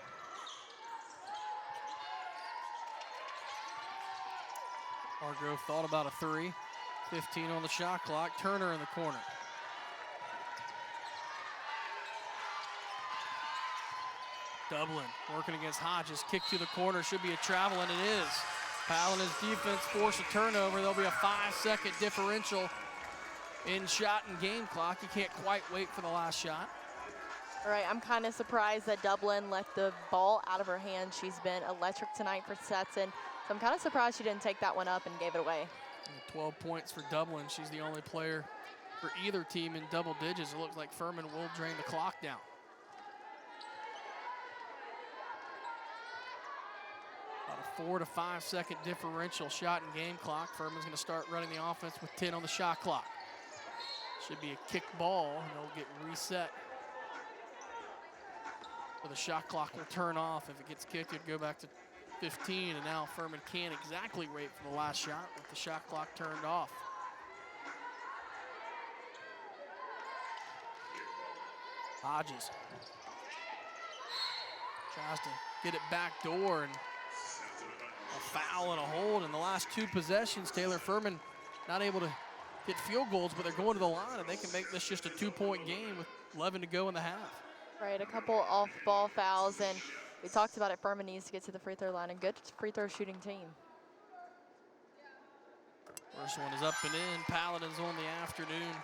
Hargrove thought about a 3. 15 on the shot clock. Turner in the corner. Dublin working against Hodges. Kick to the corner. Should be a travel, and it is. Paladins defense force a turnover. There'll be a 5-second differential in shot and game clock. You can't quite wait for the last shot. All right, I'm kind of surprised that Dublin let the ball out of her hand. She's been electric tonight for Stetson. So I'm kind of surprised she didn't take that one up and gave it away. And 12 points for Dublin. She's the only player for either team in double digits. It looks like Furman will drain the clock down. About a 4 to 5 second differential shot and game clock. Furman's going to start running the offense with 10 on the shot clock. Should be a kick ball, and it'll get reset. So the shot clock will turn off. If it gets kicked, it'd go back to 15, and now Furman can't exactly wait for the last shot with the shot clock turned off. Hodges tries to get it back door, and a foul and a hold in the last 2 possessions. Taylor, Furman not able to get field goals, but they're going to the line, and they can make this just a 2-point game with 11 to go in the half. Right, a couple off-ball fouls, and we talked about it. Furman needs to get to the free throw line. A good free throw shooting team. First one is up and in. Paladins on the afternoon.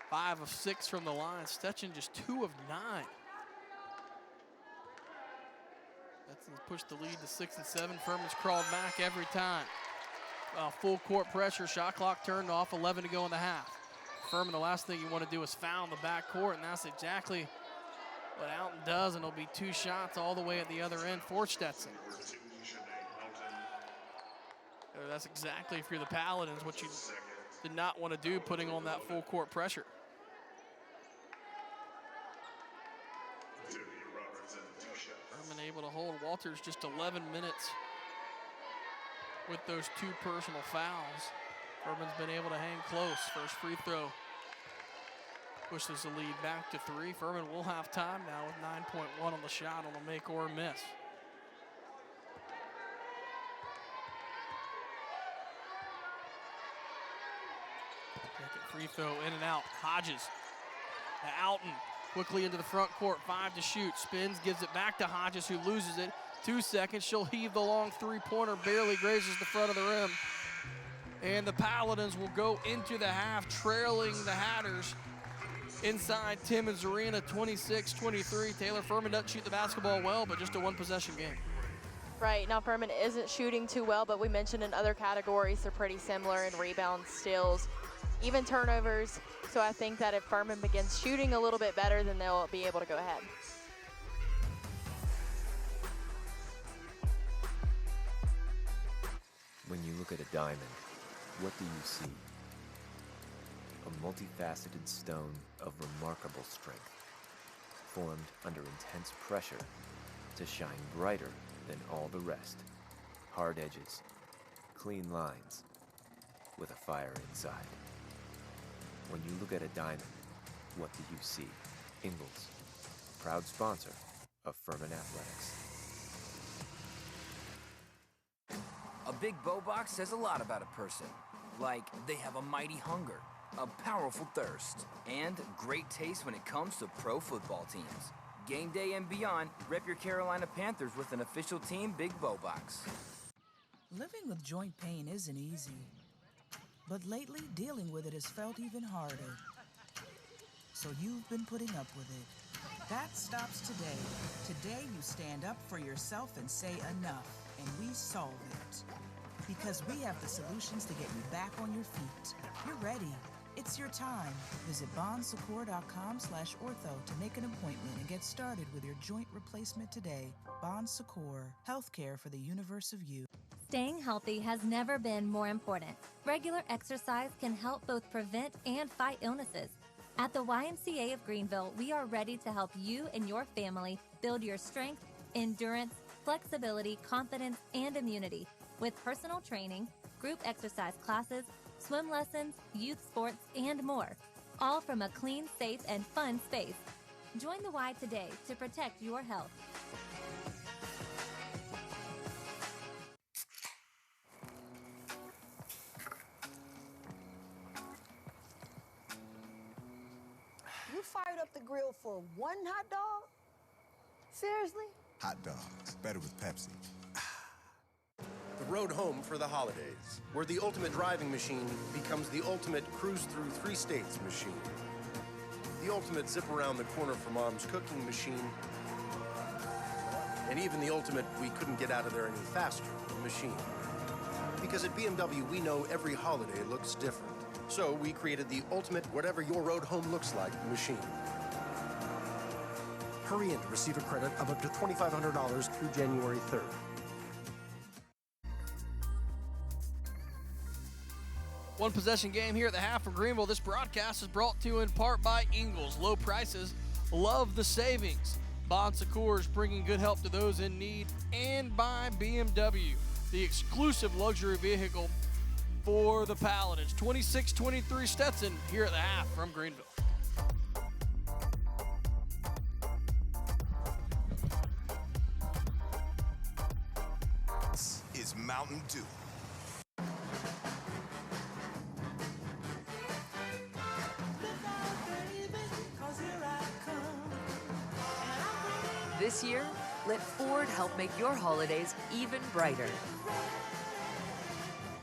5 of 6 from the line. Stetson just 2 of 9. That's pushed the lead to 6 and 7. Furman's crawled back every time. Full court pressure, shot clock turned off, 11 to go in the half. Furman, the last thing you want to do is foul in the backcourt, and that's exactly what Alton does, and it'll be 2 shots all the way at the other end for Stetson. That's exactly, if you're the Paladins, what you did not want to do, putting on that full court pressure. Furman able to hold Walters just 11 minutes with those 2 personal fouls. Furman's been able to hang close. First free throw pushes the lead back to 3. Furman will have time now with 9.1 on the shot on a make or miss. Second free throw in and out. Hodges to Alton. Quickly into the front court, 5 to shoot. Spins, gives it back to Hodges, who loses it. 2 seconds, she'll heave the long 3-pointer, barely grazes the front of the rim. And the Paladins will go into the half, trailing the Hatters inside Timmons Arena, 26-23. Taylor, Furman doesn't shoot the basketball well, but just a 1-possession game. Right, now Furman isn't shooting too well, but we mentioned in other categories they're pretty similar in rebounds, steals, even turnovers. So I think that if Furman begins shooting a little bit better, then they'll be able to go ahead. When you look at a diamond, what do you see? A multifaceted stone of remarkable strength, formed under intense pressure to shine brighter than all the rest. Hard edges, clean lines, with a fire inside. When you look at a diamond, what do you see? Ingalls, proud sponsor of Furman Athletics. A big bow box says a lot about a person. Like they have a mighty hunger, a powerful thirst, and great taste when it comes to pro football teams. Game day and beyond, rep your Carolina Panthers with an official team Big Bow Box. Living with joint pain isn't easy, but lately dealing with it has felt even harder. So you've been putting up with it. That stops today. Today you stand up for yourself and say enough, and we solve it. Because we have the solutions to get you back on your feet. You're ready. It's your time. Visit bonsecours.com/ortho to make an appointment and get started with your joint replacement today. Bon Secours, healthcare for the universe of you. Staying healthy has never been more important. Regular exercise can help both prevent and fight illnesses. At the YMCA of Greenville, we are ready to help you and your family build your strength, endurance, flexibility, confidence, and immunity with personal training, group exercise classes, swim lessons, youth sports, and more. All from a clean, safe, and fun space. Join the Y today to protect your health. You fired up the grill for one hot dog? Seriously? Hot dogs, better with Pepsi. The road home for the holidays, where the ultimate driving machine becomes the ultimate cruise through 3 states machine. The ultimate zip around the corner for mom's cooking machine. And even the ultimate we couldn't get out of there any faster machine. Because at BMW, we know every holiday looks different. So we created the ultimate whatever your road home looks like machine. Hurry in to receive a credit of up to $2,500 through January 3rd. One possession game here at the half from Greenville. This broadcast is brought to you in part by Ingalls. Low prices, love the savings. Bon Secours bringing good help to those in need. And by BMW, the exclusive luxury vehicle for the Paladins. 26-23 Stetson here at the half from Greenville. This is Mountain Dew. This year, let Ford help make your holidays even brighter.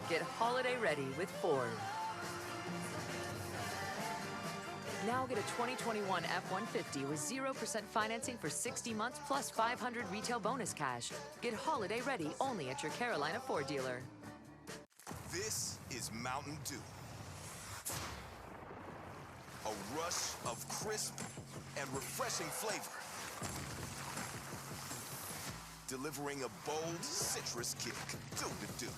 Get holiday ready with Ford. Now get a 2021 F-150 with 0% financing for 60 months plus $500 retail bonus cash. Get holiday ready only at your Carolina Ford dealer. This is Mountain Dew. A rush of crisp and refreshing flavor. Delivering a bold citrus kick. Do the do.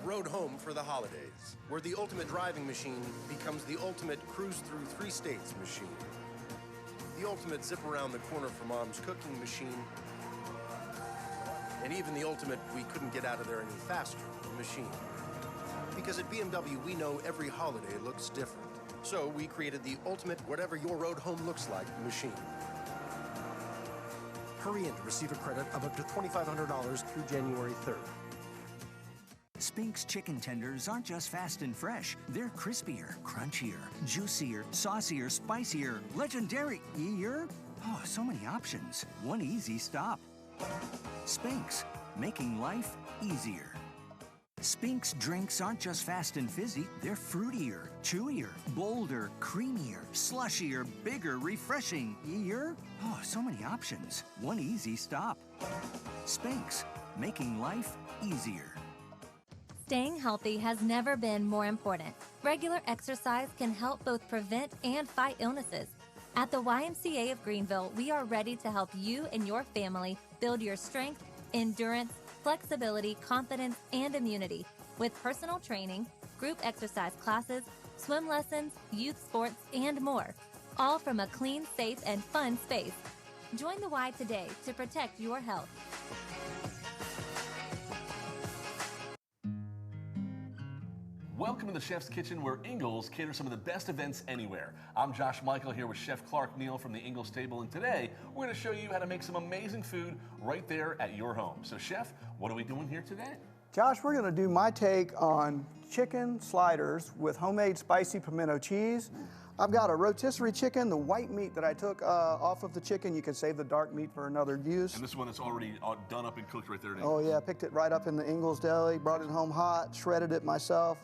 Road home for the holidays, where the ultimate driving machine becomes the ultimate cruise through 3 states machine. The ultimate zip around the corner for mom's cooking machine, and even the ultimate we couldn't get out of there any faster machine. Because at BMW, we know every holiday looks different. So we created the ultimate whatever your road home looks like machine. Hurry in to receive a credit of up to $2,500 through January 3rd. Spink's chicken tenders aren't just fast and fresh. They're crispier, crunchier, juicier, saucier, spicier, legendary-ier. Oh, so many options. One easy stop. Spink's, making life easier. Spink's drinks aren't just fast and fizzy. They're fruitier, chewier, bolder, creamier, slushier, bigger, refreshing-ier. Oh, so many options. One easy stop. Spink's, making life easier. Staying healthy has never been more important. Regular exercise can help both prevent and fight illnesses. At the YMCA of Greenville, we are ready to help you and your family build your strength, endurance, flexibility, confidence, and immunity with personal training, group exercise classes, swim lessons, youth sports, and more. All from a clean, safe, and fun space. Join the Y today to protect your health. Welcome to the Chef's Kitchen, where Ingles caters some of the best events anywhere. I'm Josh Michael here with Chef Clark Neal from the Ingles table, and today we're going to show you how to make some amazing food right there at your home. So Chef, what are we doing here today? Josh, we're going to do my take on chicken sliders with homemade spicy pimento cheese. I've got a rotisserie chicken, the white meat that I took off of the chicken. You can save the dark meat for another use. And this one that's already done up and cooked right there. Oh yeah, picked it right up in the Ingles deli, brought it home hot, shredded it myself.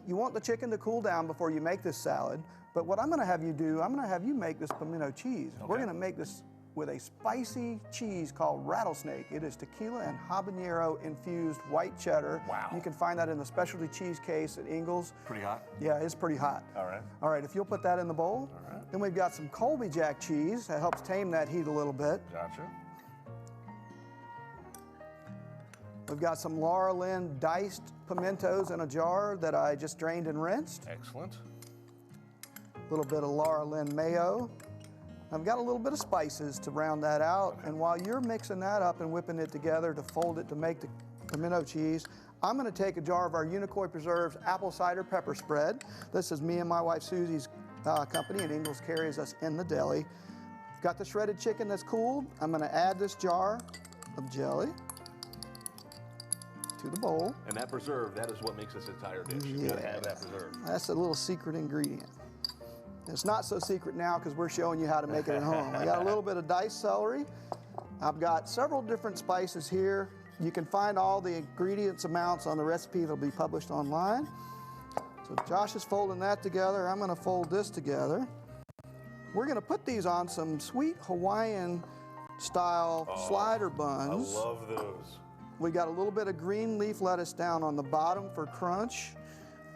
You want the chicken to cool down before you make this salad, but what I'm going to have you do, I'm going to have you make this pimento cheese. Okay. We're going to make this with a spicy cheese called rattlesnake. It is tequila and habanero infused white cheddar. Wow. You can find that in the specialty cheese case at Ingles. Pretty hot? Yeah, it's pretty hot. All right. All right, if you'll put that in the bowl. All right. Then we've got some Colby Jack cheese that helps tame that heat a little bit. Gotcha. We've got some Laura Lynn diced pimentos in a jar that I just drained and rinsed. Excellent. A little bit of Laura Lynn mayo. I've got a little bit of spices to round that out. Okay. And while you're mixing that up and whipping it together to fold it to make the pimento cheese, I'm going to take a jar of our Unicoi Preserves apple cider pepper spread. This is me and my wife Susie's company, and Ingles carries us in the deli. Got the shredded chicken that's cooled. I'm going to add this jar of jelly to the bowl. And that preserve, that is what makes this entire dish. You gotta have that preserve. That's a little secret ingredient. It's not so secret now because we're showing you how to make it at home. I got a little bit of diced celery. I've got several different spices here. You can find all the ingredients amounts on the recipe that'll be published online. So Josh is folding that together. I'm gonna fold this together. We're gonna put these on some sweet Hawaiian style slider buns. I love those. We got a little bit of green leaf lettuce down on the bottom for crunch.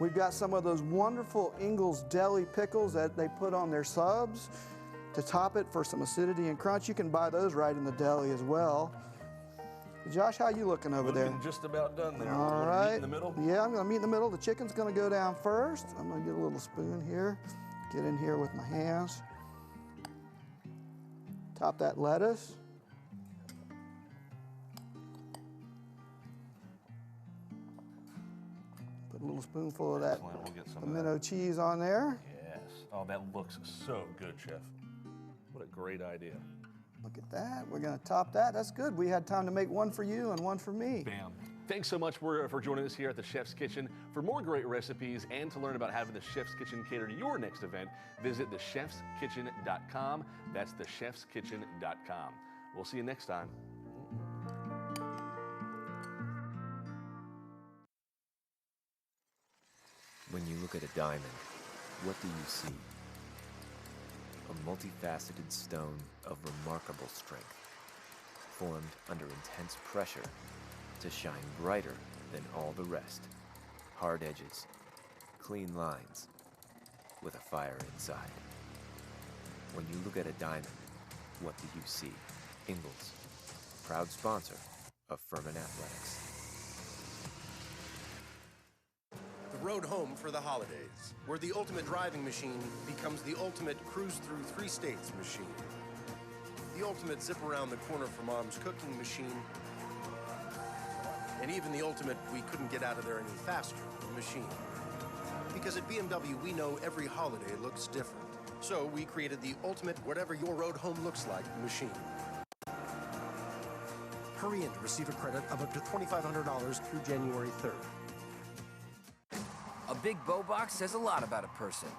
We've got some of those wonderful Ingles deli pickles that they put on their subs to top it for some acidity and crunch. You can buy those right in the deli as well. Josh, how you looking over there? Just about done there. All right. Meat in the middle? Yeah, I'm gonna meet in the middle. The chicken's gonna go down first. I'm gonna get a little spoon here. Get in here with my hands. Top that lettuce. Put a little spoonful of that We'll get some pimento cheese on there. Yes. Oh, that looks so good, Chef. What a great idea. Look at that. We're going to top that. That's good. We had time to make one for you and one for me. Bam. Thanks so much for joining us here at the Chef's Kitchen. For more great recipes and to learn about having the Chef's Kitchen cater to your next event, visit thechefskitchen.com. That's thechefskitchen.com. We'll see you next time. When you look at a diamond, what do you see? A multifaceted stone of remarkable strength, formed under intense pressure to shine brighter than all the rest. Hard edges, clean lines, with a fire inside. When you look at a diamond, what do you see? Ingalls, proud sponsor of Furman Athletics. The road home for the holidays, where the ultimate driving machine becomes the ultimate cruise through 3 states machine. The ultimate zip around the corner for mom's cooking machine. And even the ultimate we couldn't get out of there any faster machine. Because at BMW, we know every holiday looks different. So we created the ultimate whatever your road home looks like machine. Hurry in to receive a credit of up to $2,500 through January 3rd. A big bow box says a lot about a person.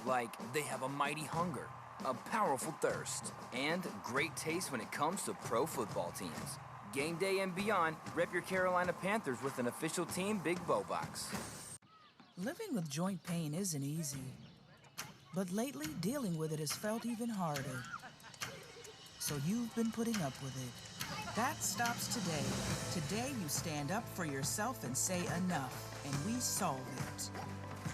Like they have a mighty hunger, a powerful thirst, and great taste when it comes to pro football teams. Game day and beyond, rep your Carolina Panthers with an official team big bow box. Living with joint pain isn't easy, but lately dealing with it has felt even harder. So you've been putting up with it. That stops today. Today you stand up for yourself and say enough, and we solve it.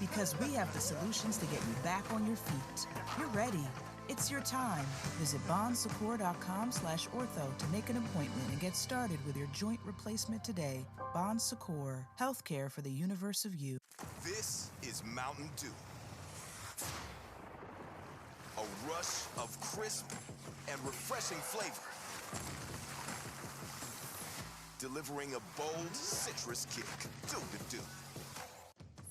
Because we have the solutions to get you back on your feet. You're ready. It's your time. Visit bonsecours.com/ortho to make an appointment and get started with your joint replacement today. Bon Secours, healthcare for the universe of you. This is Mountain Dew. A rush of crisp and refreshing flavor. Delivering a bold citrus kick. Do the do.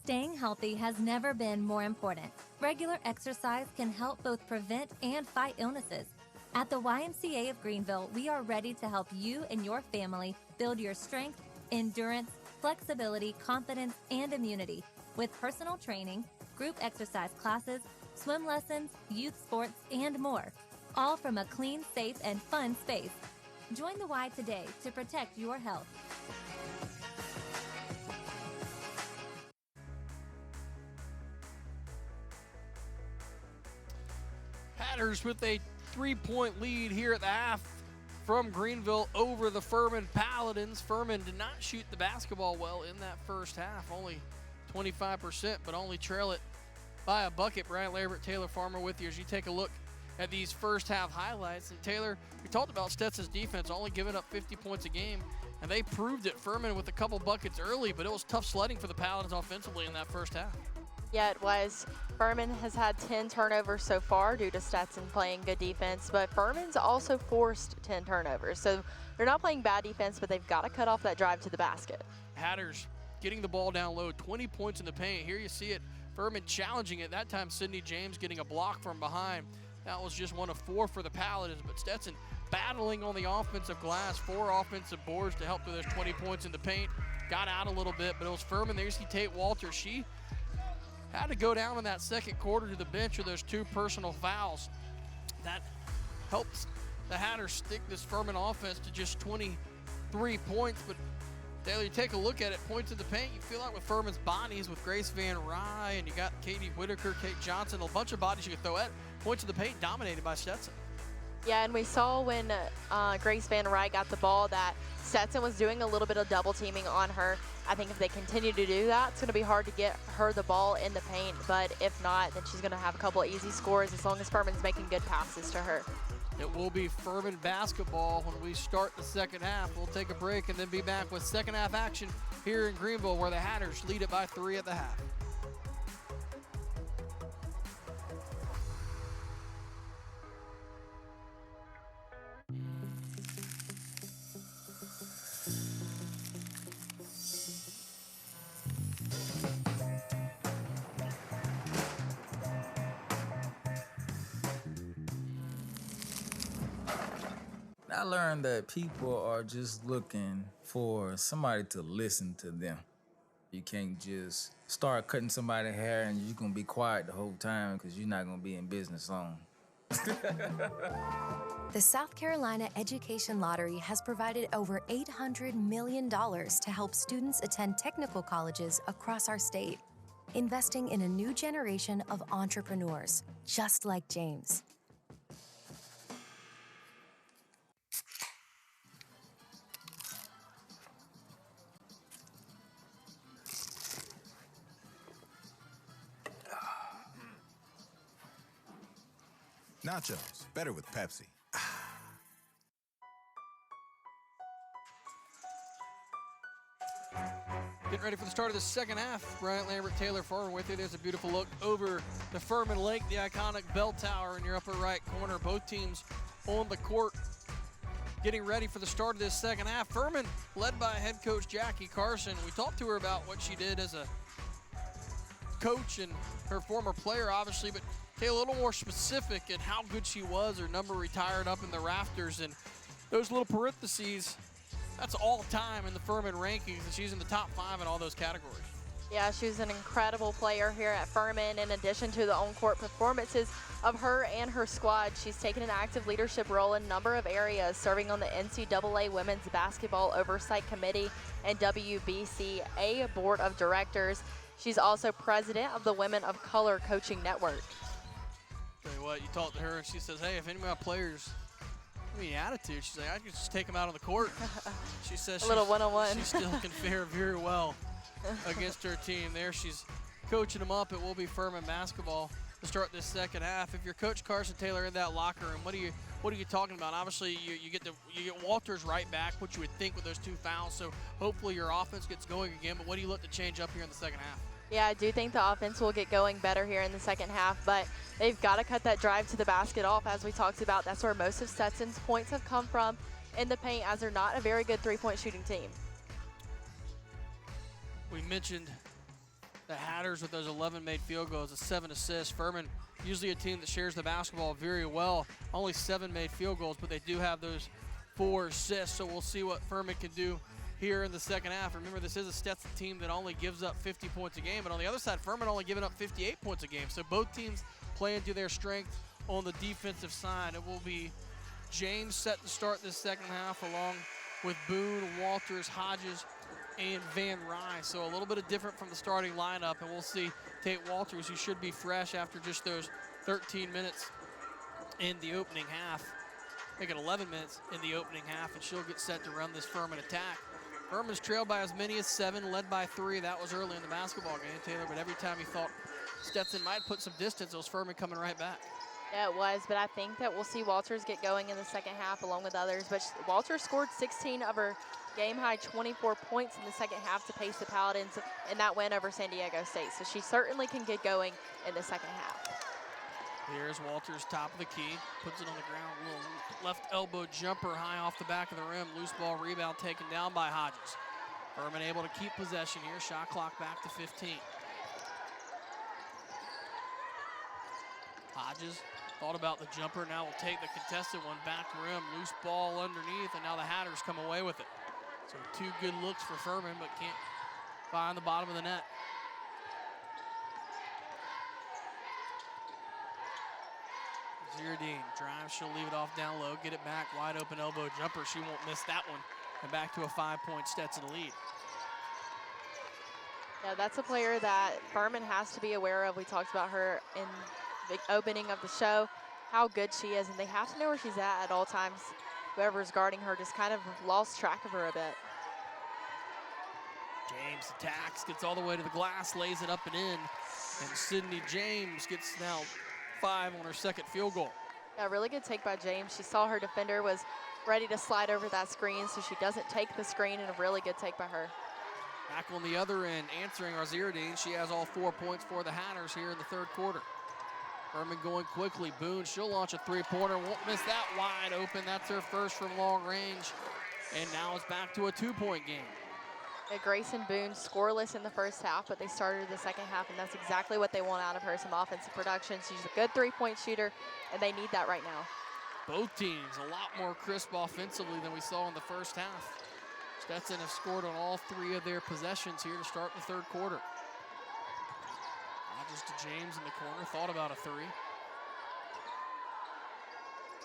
Staying healthy has never been more important. Regular exercise can help both prevent and fight illnesses. At the YMCA of Greenville, we are ready to help you and your family build your strength, endurance, flexibility, confidence, and immunity with personal training, group exercise classes, swim lessons, youth sports, and more. All from a clean, safe, and fun space. Join the Y today to protect your health. Hatters with a 3-point lead here at the half from Greenville over the Furman Paladins. Furman did not shoot the basketball well in that first half, only 25%, but only trail it by a bucket. Brian Lambert, Taylor Farmer with you as you take a look at these first half highlights. And Taylor, we talked about Stetson's defense only giving up 50 points a game, and they proved it. Furman with a couple buckets early, but it was tough sledding for the Paladins offensively in that first half. Yeah, it was. Furman has had 10 turnovers so far due to Stetson playing good defense, but Furman's also forced 10 turnovers. So they're not playing bad defense, but they've got to cut off that drive to the basket. Hatters getting the ball down low, 20 points in the paint. Here you see it, Furman challenging it. That time, Sidney James getting a block from behind. That was just 1 of 4 for the Paladins, but Stetson battling on the offensive glass, 4 offensive boards to help with those 20 points in the paint. Got out a little bit, but it was Furman. There you see Tate Walter. She had to go down in that second quarter to the bench with those 2 personal fouls. That helps the Hatters stick this Furman offense to just 23 points. But Taylor, you take a look at it, points in the paint, you feel like with Furman's bodies, with Grace Van Rye, and you got Katie Whitaker, Kate Johnson, a bunch of bodies you could throw at, points in the paint dominated by Stetson. Yeah, and we saw when Grace Van Rye got the ball that Stetson was doing a little bit of double teaming on her. I think if they continue to do that, it's going to be hard to get her the ball in the paint. But if not, then she's going to have a couple of easy scores as long as Furman's making good passes to her. It will be Furman basketball when we start the second half. We'll take a break and then be back with second half action here in Greenville, where the Hatters lead it by 3 at the half. I learned that people are just looking for somebody to listen to them. You can't just start cutting somebody's hair and you're going to be quiet the whole time because you're not going to be in business long. The South Carolina Education Lottery has provided over $800 million to help students attend technical colleges across our state, investing in a new generation of entrepreneurs, just like James. Nachos, better with Pepsi. Getting ready for the start of the second half. Bryant Lambert, Taylor Farmer with you. There's a beautiful look over the Furman Lake, the iconic bell tower in your upper right corner. Both teams on the court getting ready for the start of this second half. Furman led by head coach Jackie Carson. We talked to her about what she did as a coach and her former player, obviously, but a little more specific in how good she was. Her number retired up in the rafters, and those little parentheses, that's all time in the Furman rankings, and she's in the top 5 in all those categories. Yeah, she's an incredible player here at Furman. In addition to the on-court performances of her and her squad, she's taken an active leadership role in a number of areas, serving on the NCAA Women's Basketball Oversight Committee and WBCA Board of Directors. She's also president of the Women of Color Coaching Network. Tell you what, you talk to her and she says, hey, if any of my players have any attitude, she's like, I can just take them out on the court. She says a little one-on-one. She still can fare very well against her team there. She's coaching them up. It will be Furman basketball to start this second half. If you're Coach Carson Taylor in that locker room, what are you talking about? Obviously, you get Walters right back, what you would think with those 2 fouls. So hopefully your offense gets going again. But what do you look to change up here in the second half? Yeah, I do think the offense will get going better here in the second half, but they've got to cut that drive to the basket off, as we talked about. That's where most of Stetson's points have come from in the paint, as they're not a very good three-point shooting team. We mentioned the Hatters with those 11 made field goals, 7 assists. Furman, usually a team that shares the basketball very well. Only 7 made field goals, but they do have those 4 assists, so we'll see what Furman can do here in the second half. Remember, this is a Stetson team that only gives up 50 points a game, but on the other side, Furman only giving up 58 points a game. So both teams playing to their strength on the defensive side. It will be James set to start this second half, along with Boone, Walters, Hodges, and Van Rye. So a little bit of different from the starting lineup, and we'll see Tate Walters, who should be fresh after just those 13 minutes in the opening half. Make it 11 minutes in the opening half, and she'll get set to run this Furman attack. Furman's trailed by as many as 7, led by 3. That was early in the basketball game, Taylor, but every time you thought Stetson might put some distance, it was Furman coming right back. Yeah, it was, but I think that we'll see Walters get going in the second half along with others. But Walters scored 16 of her game-high 24 points in the second half to pace the Paladins in that win over San Diego State. So she certainly can get going in the second half. Here's Walters, top of the key, puts it on the ground. Little left elbow jumper high off the back of the rim. Loose ball rebound taken down by Hodges. Furman able to keep possession here. Shot clock back to 15. Hodges thought about the jumper. Now will take the contested one back rim. Loose ball underneath, and now the Hatters come away with it. So 2 good looks for Furman, but can't find the bottom of the net. Zierdine drives, she'll leave it off down low, get it back, wide open elbow jumper. She won't miss that one. And back to a 5-point Stetson lead. Yeah, that's a player that Furman has to be aware of. We talked about her in the opening of the show, how good she is, and they have to know where she's at all times. Whoever's guarding her just kind of lost track of her a bit. James attacks, gets all the way to the glass, lays it up and in. And Sydney James gets now 5 on her second field goal. Yeah, really good take by James. She saw her defender was ready to slide over that screen, so she doesn't take the screen, and a really good take by her. Back on the other end, answering Zierdine. She has all 4 points for the Hatters here in the third quarter. Furman going quickly. Boone, she'll launch a 3-pointer. Won't miss that, wide open. That's her first from long range. And now it's back to a 2-point game. Yeah, Grayson Boone scoreless in the first half, but they started the second half, and that's exactly what they want out of her, some offensive production. She's a good 3-point shooter, and they need that right now. Both teams a lot more crisp offensively than we saw in the first half. Stetson has scored on all 3 of their possessions here to start the third quarter. Hodges to James in the corner, thought about a 3.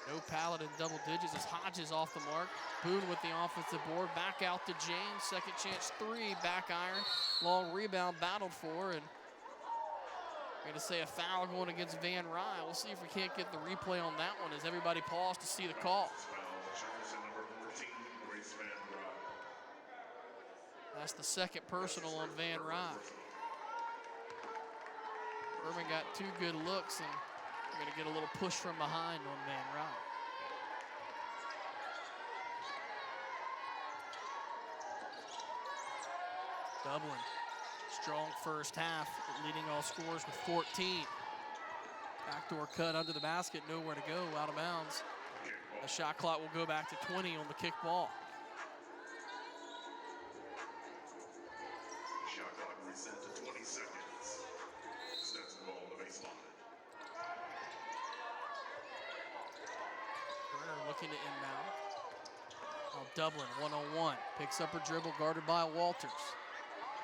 No Paladin double digits as Hodges off the mark. Boone with the offensive board, back out to James, second chance 3, back iron, long rebound battled for, and we're gonna say a foul going against Van Rye. We'll see if we can't get the replay on that one as everybody paused to see the call. That's the second personal on Van Rye. Furman got 2 good looks, and we're gonna get a little push from behind on Van Rye. Dublin, strong first half, leading all scorers with 14. Backdoor cut under the basket, nowhere to go, out of bounds. The shot clock will go back to 20 on the kick ball. Shot clock reset to 20 seconds. Stetson ball on the baseline. Turner looking to inbound. Now Dublin, 1-on-1. Picks up her dribble, guarded by Walters.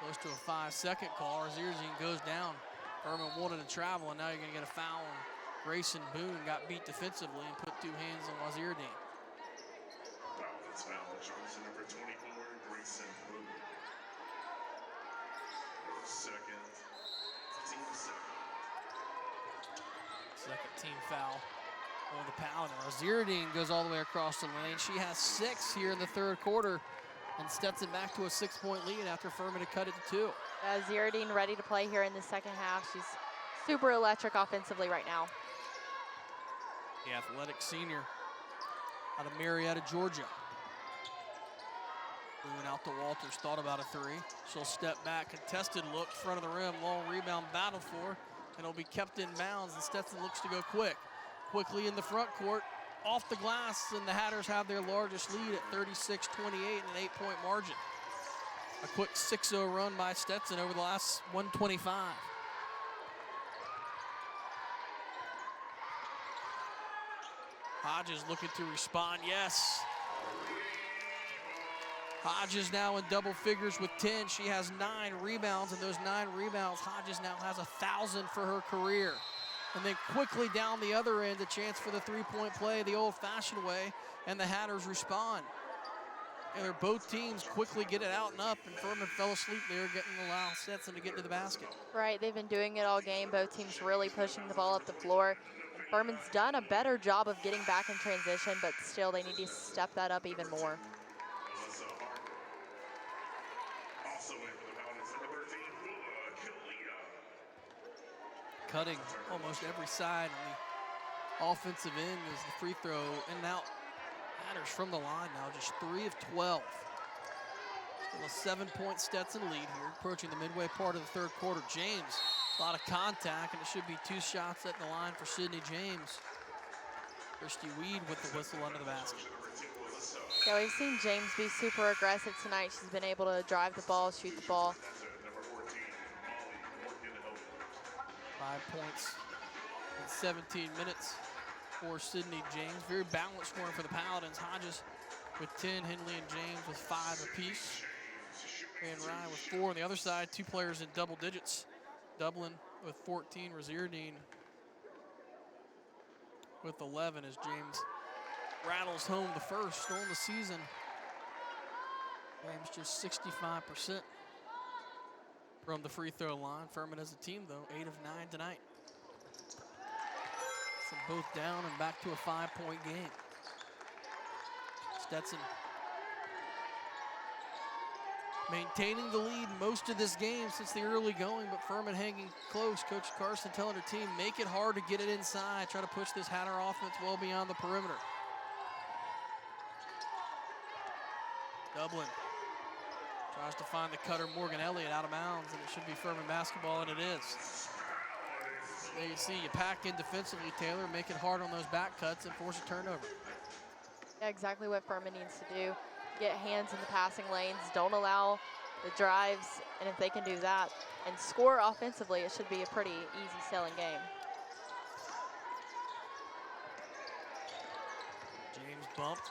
Close to a 5-second call. Zirzine goes down. Furman wanted to travel, and now you're going to get a foul. And Grayson Boone got beat defensively and put 2 hands on Waziruddin. That's foul. Johnson number 24, Grayson Boone. Second, team second. Second team foul on the Paladin. Waziruddin goes all the way across the lane. She has 6 here in the third quarter. And Stetson back to a 6-point lead after Furman had cut it to 2. Zierdine ready to play here in the second half. She's super electric offensively right now. The athletic senior out of Marietta, Georgia. Moving out to Walters, thought about a 3. She'll step back, contested look, front of the rim, long rebound battled for, and it'll be kept in bounds, and Stetson looks to go quickly in the front court. Off the glass, and the Hatters have their largest lead at 36-28 and an 8-point margin. A quick 6-0 run by Stetson over the last 125. Hodges looking to respond, yes. Hodges now in double figures with 10. She has 9 rebounds, and those 9 rebounds, Hodges now has 1,000 for her career. And then quickly down the other end, a chance for the 3-point play the old-fashioned way, and the Hatters respond. And they're both teams quickly get it out and up, and Furman fell asleep there, allow Stetson to get to the basket. Right, they've been doing it all game. Both teams really pushing the ball up the floor. And Furman's done a better job of getting back in transition, but still they need to step that up even more. Cutting almost every side on the offensive end is the free throw in and out. Hatters from the line now, just 3 of 12. Still a 7-point Stetson lead here, approaching the midway part of the third quarter. James, a lot of contact, and it should be 2 shots at the line for Sydney James. Christy Weed with the whistle under the basket. Yeah, we've seen James be super aggressive tonight. She's been able to drive the ball, shoot the ball. 5 points in 17 minutes for Sydney James. Very balanced scoring for the Paladins. Hodges with 10, Henley and James with 5 apiece. Van Rye with 4 on the other side. 2 players in double digits. Dublin with 14, Waziruddin with 11 as James rattles home the first on the season. James just 65% from the free throw line. Furman as a team, though, 8 of 9 tonight. So both down and back to a 5-point game. Stetson maintaining the lead most of this game since the early going, but Furman hanging close. Coach Carson telling her team, make it hard to get it inside. Try to push this Hatter offense well beyond the perimeter. Dublin tries to find the cutter, Morgan Elliott, out of bounds, and it should be Furman basketball, and it is. There you see, you pack in defensively, Taylor, make it hard on those back cuts and force a turnover. Yeah, exactly what Furman needs to do. Get hands in the passing lanes, don't allow the drives, and if they can do that and score offensively, it should be a pretty easy sailing game. James bumped.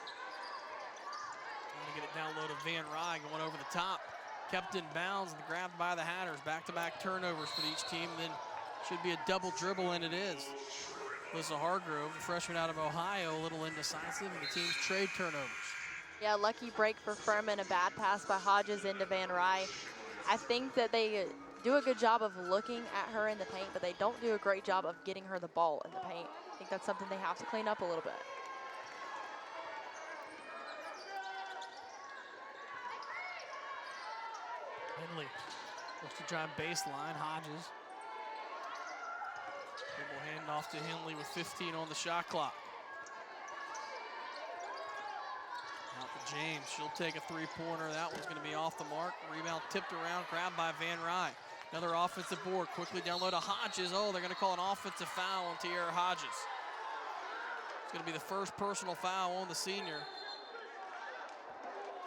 Gonna get it down low to Van Rye, going over the top. Kept in bounds and grabbed by the Hatters. Back-to-back turnovers for each team. Then should be a double dribble, and it is. Alyssa Hargrove, a freshman out of Ohio, a little indecisive, and the team's trade turnovers. Yeah, lucky break for Furman, a bad pass by Hodges into Van Rye. I think that they do a good job of looking at her in the paint, but they don't do a great job of getting her the ball in the paint. I think that's something they have to clean up a little bit. Henley looks to drive baseline. Hodges. Dribble handoff to Henley with 15 on the shot clock. Out to James. She'll take a three-pointer. That one's going to be off the mark. Rebound tipped around, grabbed by Van Rye. Another offensive board. Quickly down low to Hodges. Oh, they're going to call an offensive foul on Tierra Hodges. It's going to be the first personal foul on the senior.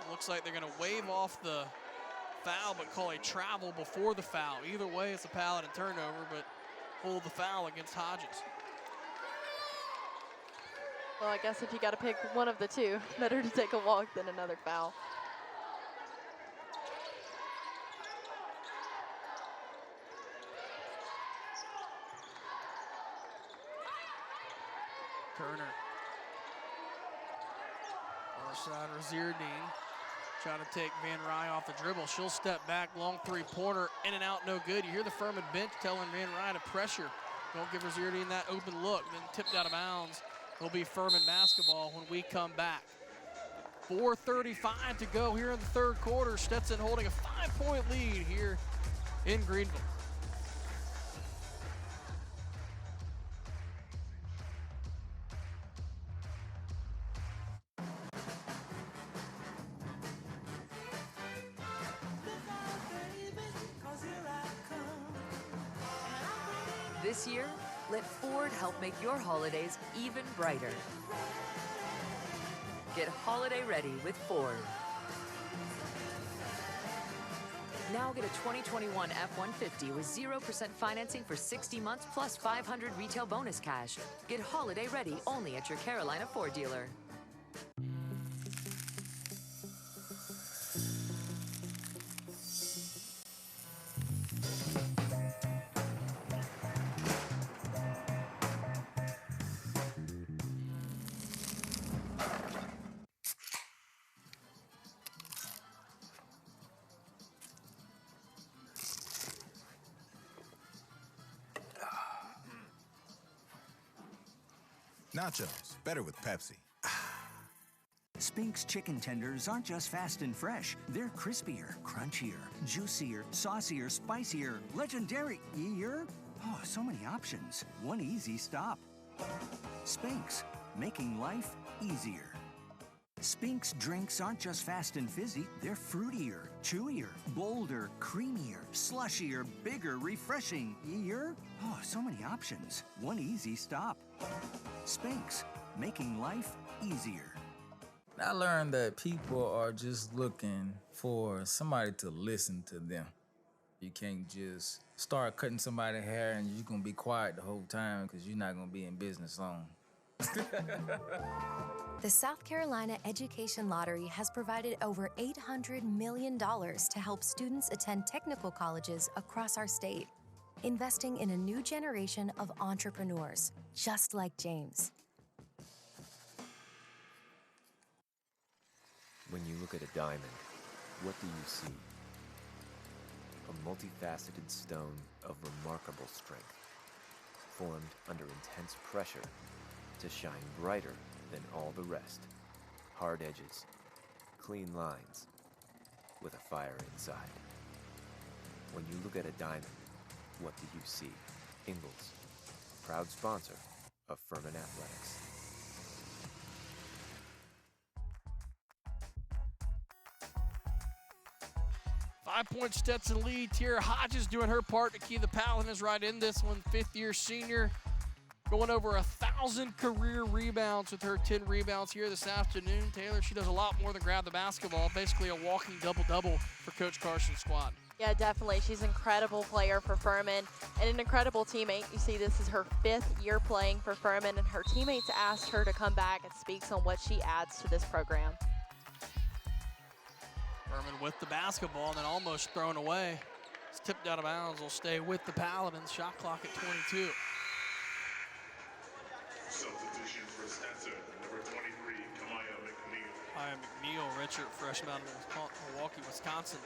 It looks like they're going to wave off the foul, but call a travel before the foul. Either way, it's a Paladin turnover, but hold the foul against Hodges. Well, I guess if you got to pick one of the two, better to take a walk than another foul. Turner. Far side, Rozierdine. Try to take Van Rye off the dribble. She'll step back, long three-pointer, in and out, no good. You hear the Furman bench telling Van Rye to pressure. Don't give Rozierdine that open look. Then tipped out of bounds. It'll be Furman basketball when we come back. 4:35 to go here in the third quarter. Stetson holding a 5-point lead here in Greenville. This year, let Ford help make your holidays even brighter. Get holiday ready with Ford. Now get a 2021 F-150 with 0% financing for 60 months plus $500 retail bonus cash. Get holiday ready only at your Carolina Ford dealer. Nachos, better with Pepsi. Spink's chicken tenders aren't just fast and fresh. They're crispier, crunchier, juicier, saucier, spicier, legendary-ier. Oh, so many options. One easy stop. Spink's, making life easier. Spink's drinks aren't just fast and fizzy. They're fruitier, chewier, bolder, creamier, slushier, bigger, refreshing-ier. Oh, so many options. One easy stop. Spink's, making life easier. I learned that people are just looking for somebody to listen to them. You can't just start cutting somebody's hair and you're gonna be quiet the whole time because you're not gonna be in business long. The South Carolina Education Lottery has provided over $800 million to help students attend technical colleges across our state, investing in a new generation of entrepreneurs, just like James. When you look at a diamond, what do you see? A multifaceted stone of remarkable strength, formed under intense pressure to shine brighter than all the rest. Hard edges, clean lines, with a fire inside. When you look at a diamond, what do you see? Ingalls, proud sponsor of Furman Athletics. Five-point Stetson lead. Tierra Hodges doing her part to keep the Paladins right in this one. Fifth-year senior going over 1,000 career rebounds with her 10 rebounds here this afternoon. Taylor, she does a lot more than grab the basketball. Basically a walking double-double for Coach Carson's squad. Yeah, definitely. She's an incredible player for Furman and an incredible teammate. You see, this is her 5th year playing for Furman, and her teammates asked her to come back and speaks on what she adds to this program. Furman with the basketball and then almost thrown away. It's tipped out of bounds. Will stay with the Paladins. Shot clock at 22. Substitution for Stetson, number 23, Kamaya McNeil. Kamaya McNeil, redshirt freshman out of Milwaukee, Wisconsin,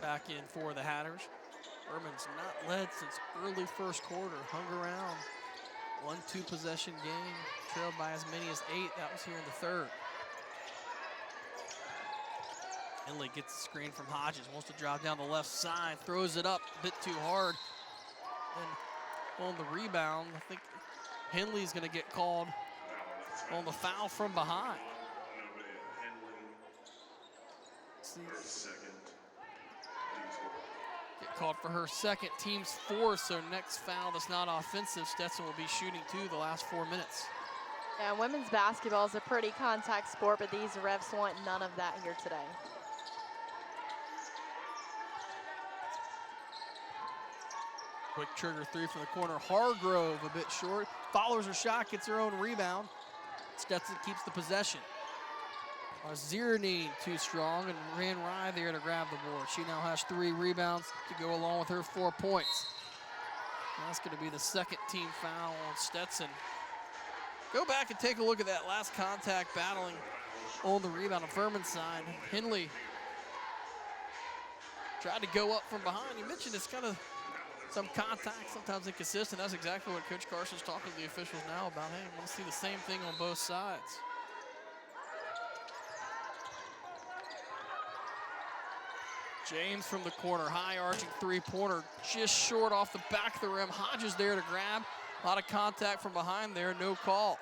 back in for the Hatters. Furman's not led since early first quarter. Hung around. 1-2 possession game. Trailed by as many as 8. That was here in the third. Henley gets the screen from Hodges. Wants to drive down the left side. Throws it up a bit too hard. And on the rebound, I think Henley's going to get called on the foul from behind. Get called for her second, team's fourth, so next foul that's not offensive. Stetson will be shooting 2 the last 4 minutes. Yeah, women's basketball is a pretty contact sport, but these refs want none of that here today. Quick trigger 3 from the corner. Hargrove a bit short. Follows her shot, gets her own rebound. Stetson keeps the possession. Zierny too strong and ran Rye there to grab the board. She now has 3 rebounds to go along with her 4 points. And that's going to be the second team foul on Stetson. Go back and take a look at that last contact battling on the rebound on Furman's side. Henley tried to go up from behind. You mentioned it's kind of some contact, sometimes inconsistent. That's exactly what Coach Carson's talking to the officials now about. Hey, I want to see the same thing on both sides. James from the corner, high arching 3-pointer, just short off the back of the rim. Hodges there to grab. A lot of contact from behind there, no call.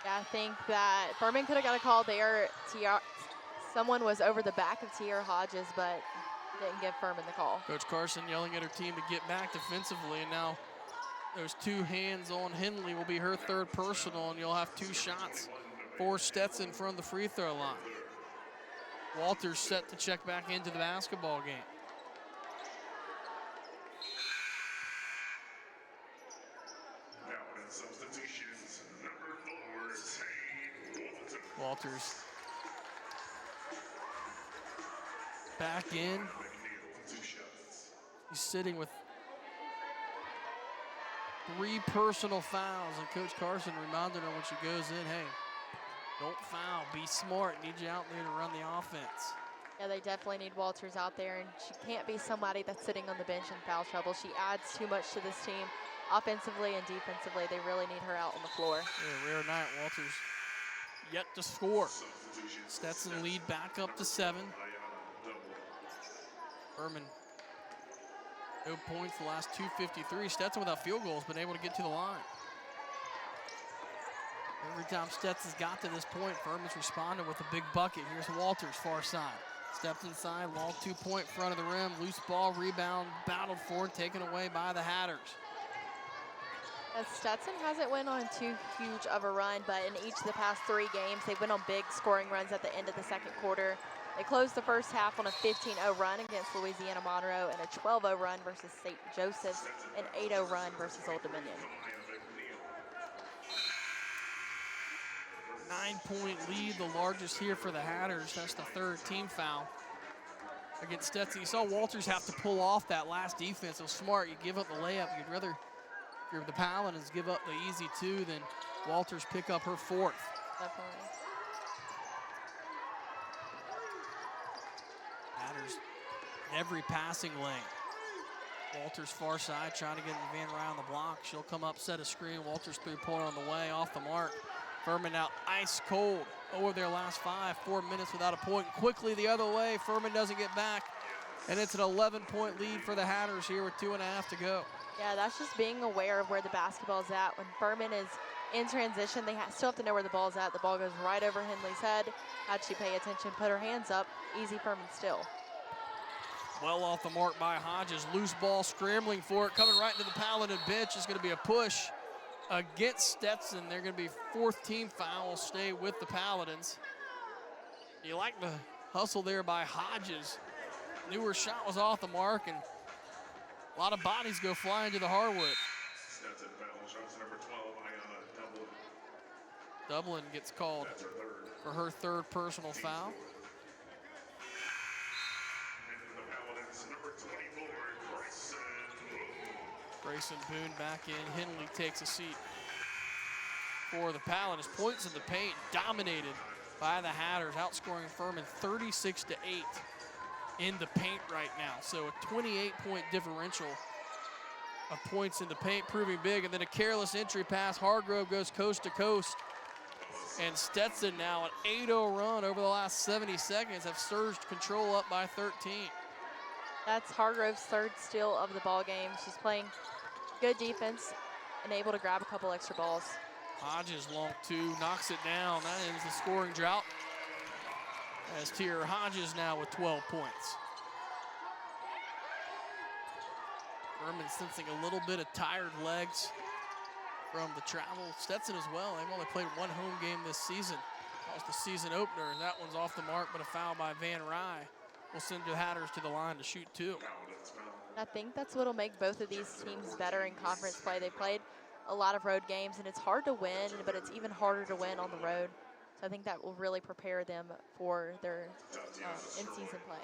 Yeah, I think that Furman could have got a call there. Someone was over the back of Tierra Hodges, but didn't give Furman the call. Coach Carson yelling at her team to get back defensively, and now those 2 hands on Henley will be her 3rd personal, and you'll have 2 shots for Stetson from the free throw line. Walters set to check back into the basketball game. Now in substitutions, number 4, Zane Walters back in. He's sitting with 3 personal fouls, and Coach Carson reminded her when she goes in, hey, don't foul, be smart, need you out there to run the offense. Yeah, they definitely need Walters out there, and she can't be somebody that's sitting on the bench in foul trouble. She adds too much to this team offensively and defensively. They really need her out on the floor. Yeah, rare night. Walters yet to score. Stetson lead back up to 7. Furman, no points the last 2:53. Stetson without field goals, been able to get to the line. Every time Stetson's got to this point, Furman's responded with a big bucket. Here's Walters, far side. Steps inside, long 2-point front of the rim. Loose ball, rebound, battled for, taken away by the Hatters. Stetson hasn't went on too huge of a run, but in each of the past 3 games, they went on big scoring runs at the end of the second quarter. They closed the first half on a 15-0 run against Louisiana Monroe and a 12-0 run versus St. Joseph's, and 8-0 run versus Old Dominion. 9-point lead, the largest here for the Hatters. That's the 3rd team foul against Stetson. You saw Walters have to pull off that last defense. It was smart. You give up the layup. You'd rather, if you're the Paladins, give up the easy 2 than Walters pick up her 4th. Definitely. Hatters in every passing lane. Walters far side, trying to get Van Rye on the block. She'll come up, set a screen. Walters 3-pointer on the way, off the mark. Furman now ice cold over their last 4 minutes without a point. Quickly the other way, Furman doesn't get back. And it's an 11-point lead for the Hatters here with 2.5 to go. Yeah, that's just being aware of where the basketball's at. When Furman is in transition, they still have to know where the ball's at. The ball goes right over Henley's head. Had she pay attention, put her hands up, easy Furman still. Well off the mark by Hodges. Loose ball, scrambling for it, coming right into the Paladin bench. Is going to be a push against Stetson. They're going to be 4th team foul. Stay with the Paladins. You like the hustle there by Hodges. Knew her shot was off the mark, and a lot of bodies go flying to the hardwood. Stetson foul shots number 12, Ayanna Dublin. Dublin gets called for her 3rd personal foul. Grayson Boone back in. Henley takes a seat for the Paladins. Points in the paint, dominated by the Hatters, outscoring Furman 36-8 in the paint right now. So a 28-point differential of points in the paint, proving big. And then a careless entry pass. Hargrove goes coast to coast. And Stetson now an 8-0 run over the last 70 seconds have surged control up by 13. That's Hargrove's third steal of the ball game. She's playing good defense and able to grab a couple extra balls. Hodges long two, knocks it down. That ends the scoring drought as Tierra Hodges now with 12 points. Furman sensing a little bit of tired legs from the travel. Stetson as well. They've only played one home game this season. That was the season opener. That one's off the mark, but a foul by Van Rye will send the Hatters to the line to shoot two. I think that's what'll make both of these teams better in conference play. They played a lot of road games, and it's hard to win, but it's even harder to win on the road. So I think that will really prepare them for their in-season play.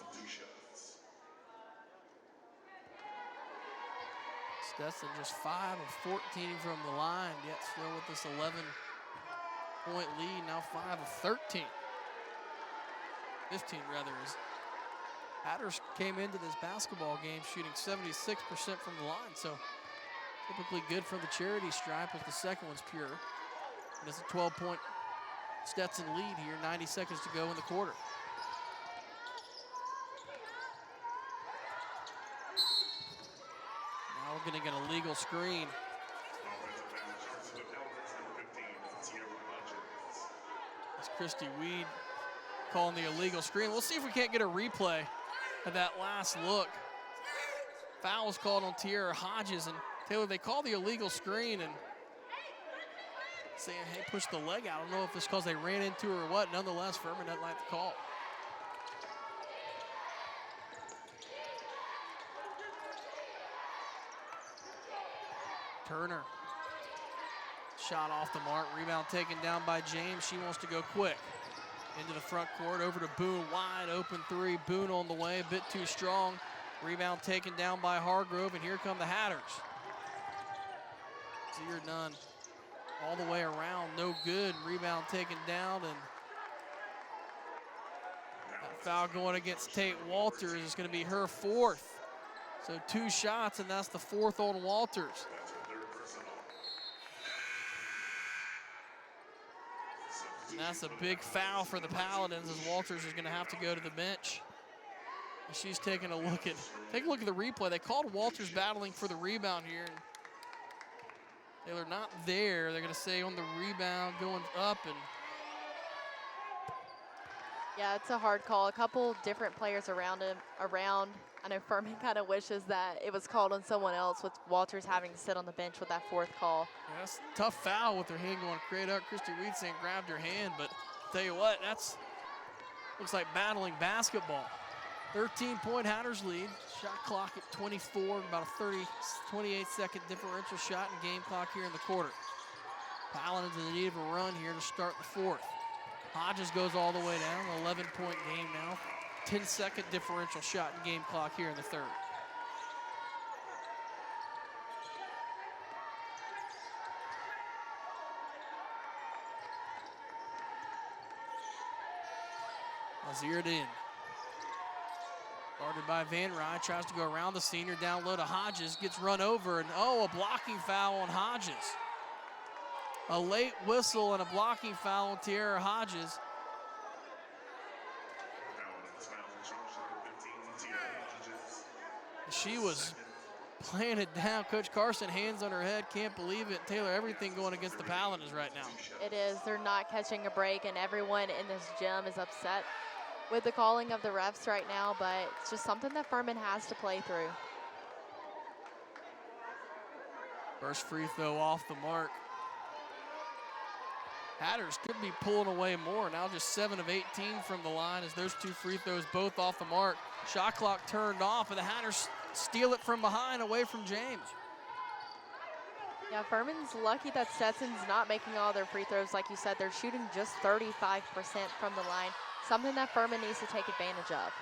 Stetson just 5 of 14 from the line, yet still with this 11-point lead, now 5 of 13. 15 rather, as Hatters came into this basketball game shooting 76% from the line, so typically good from the charity stripe as the second one's pure. And it's a 12-point Stetson lead here, 90 seconds to go in the quarter. Now we're gonna get a legal screen. It's Christy Weed calling the illegal screen. We'll see if we can't get a replay of that last look. Foul was called on Tierra Hodges, and Taylor, they call the illegal screen and saying, hey, push the leg out. I don't know if it's because they ran into her or what. Nonetheless, Furman doesn't like the call. Turner. Shot off the mark. Rebound taken down by James. She wants to go quick. Into the front court, over to Boone. Wide open three. Boone on the way, a bit too strong. Rebound taken down by Hargrove, and here come the Hatters. Zero none. All the way around, no good. Rebound taken down, and that foul going against Tate Walters is going to be her fourth. So 2 shots, and that's the fourth on Walters. And that's a big foul for the Paladins, as Walters is going to have to go to the bench. And she's taking a look at, take a look at the replay. They called Walters battling for the rebound here. They're not there. They're going to say on the rebound, going up. And yeah, it's a hard call. A couple different players around him. I know Furman kind of wishes that it was called on someone else, with Walters having to sit on the bench with that fourth call. Yeah, that's a tough foul with her hand going straight up. Christy Weed saying grabbed her hand, but tell you what, that's looks like battling basketball. 13-point Hatters lead. Shot clock at 24, about a 28-second differential shot and game clock here in the quarter. Paladins in the need of a run here to start the fourth. Hodges goes all the way down, 11-point game now. 10-second differential shot and game clock here in the third. Zeroed in. Guarded by Van Rye, tries to go around the senior, down low to Hodges, gets run over, and oh, a blocking foul on Hodges. A late whistle and a blocking foul on Tierra Hodges. She was playing it down. Coach Carson, hands on her head, can't believe it. Taylor, everything going against the Paladins right now. It is. They're not catching a break, and everyone in this gym is upset with the calling of the refs right now, but it's just something that Furman has to play through. First free throw off the mark. Hatters could be pulling away more. Now just 7 of 18 from the line as those 2 free throws both off the mark. Shot clock turned off, and the Hatters steal it from behind away from James. Yeah, Furman's lucky that Stetson's not making all their free throws. Like you said, they're shooting just 35% from the line, something that Furman needs to take advantage of.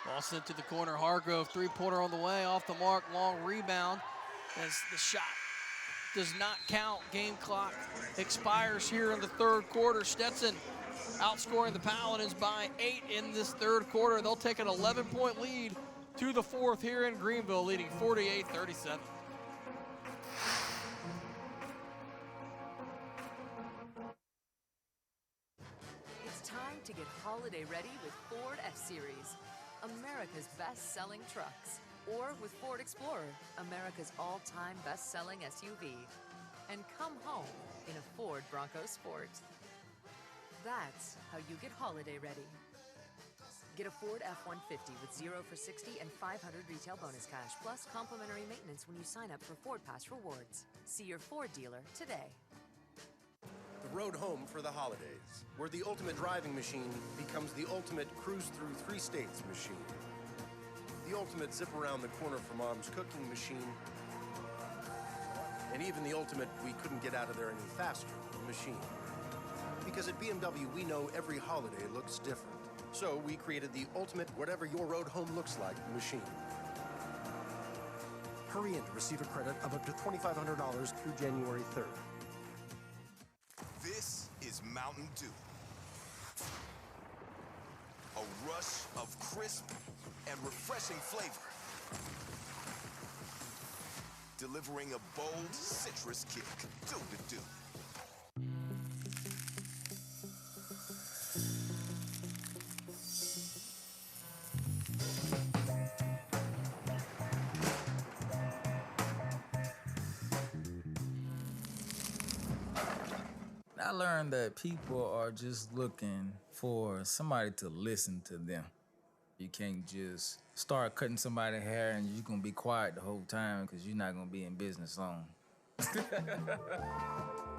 Ball sent to the corner. Hargrove, 3-pointer on the way, off the mark, long rebound. as the shot does not count. Game clock expires here in the third quarter. Stetson outscoring the Paladins by 8 in this third quarter. They'll take an 11-point lead to the fourth here in Greenville, leading 48-37. It's time to get holiday ready with Ford F-Series, America's best-selling trucks. Or with Ford Explorer, America's all-time best-selling SUV. And come home in a Ford Bronco Sport. That's how you get holiday ready. Get a Ford F-150 with 0 for 60 and 500 retail bonus cash, plus complimentary maintenance when you sign up for Ford Pass Rewards. See your Ford dealer today. The road home for the holidays, where the ultimate driving machine becomes the ultimate cruise through 3 states machine. The ultimate zip around the corner for Mom's cooking machine, and even the ultimate we couldn't get out of there any faster machine. Because at BMW, we know every holiday looks different. So we created the ultimate whatever your road home looks like machine. Hurry in to receive a credit of up to $2,500 through January 3rd. This is Mountain Dew. A rush of crisp and refreshing flavor. Delivering a bold citrus kick. Do to do. I learned that people are just looking for somebody to listen to them. You can't just start cutting somebody's hair and you're gonna be quiet the whole time because you're not gonna be in business long.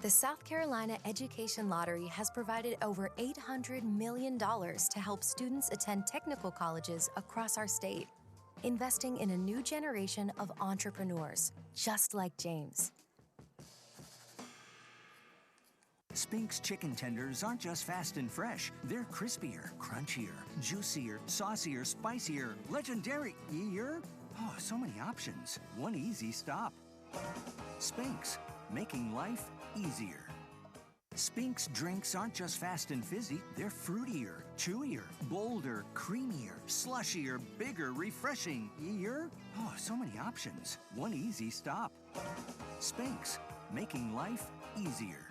The South Carolina Education Lottery has provided over $800 million to help students attend technical colleges across our state, investing in a new generation of entrepreneurs, just like James. Spink's chicken tenders aren't just fast and fresh. They're crispier, crunchier, juicier, saucier, spicier, legendary-ier. Oh, so many options. One easy stop. Spink's, making life easier. Spink's drinks aren't just fast and fizzy. They're fruitier, chewier, bolder, creamier, slushier, bigger, refreshing-ier. Oh, so many options. One easy stop. Spink's, making life easier.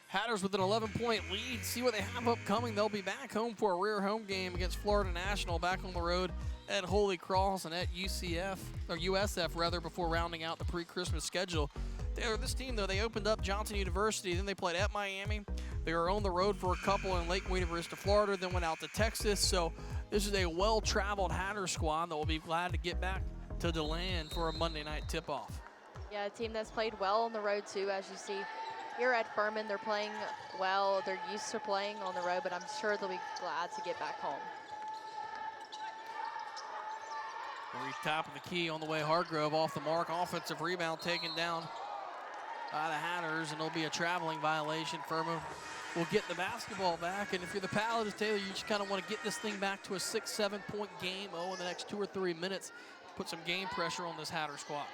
Hatters with an 11-point lead. See what they have upcoming. They'll be back home for a rear home game against Florida National, back on the road at Holy Cross and at USF rather, before rounding out the pre-Christmas schedule. This team, though, they opened up Johnson University, then they played at Miami. They were on the road for a couple in Lake Buena Vista, Florida, then went out to Texas. So this is a well-traveled Hatter squad that will be glad to get back to DeLand for a Monday night tip-off. Yeah, a team that's played well on the road, too, as you see. Here at Furman, they're playing well. They're used to playing on the road, but I'm sure they'll be glad to get back home. Very top of the key on the way. Hargrove off the mark. Offensive rebound taken down by the Hatters, and it'll be a traveling violation. Furman will get the basketball back, and if you're the Paladins, Taylor, you just kind of want to get this thing back to a 6-7 point game in the next 2 or 3 minutes. Put some game pressure on this Hatter squad.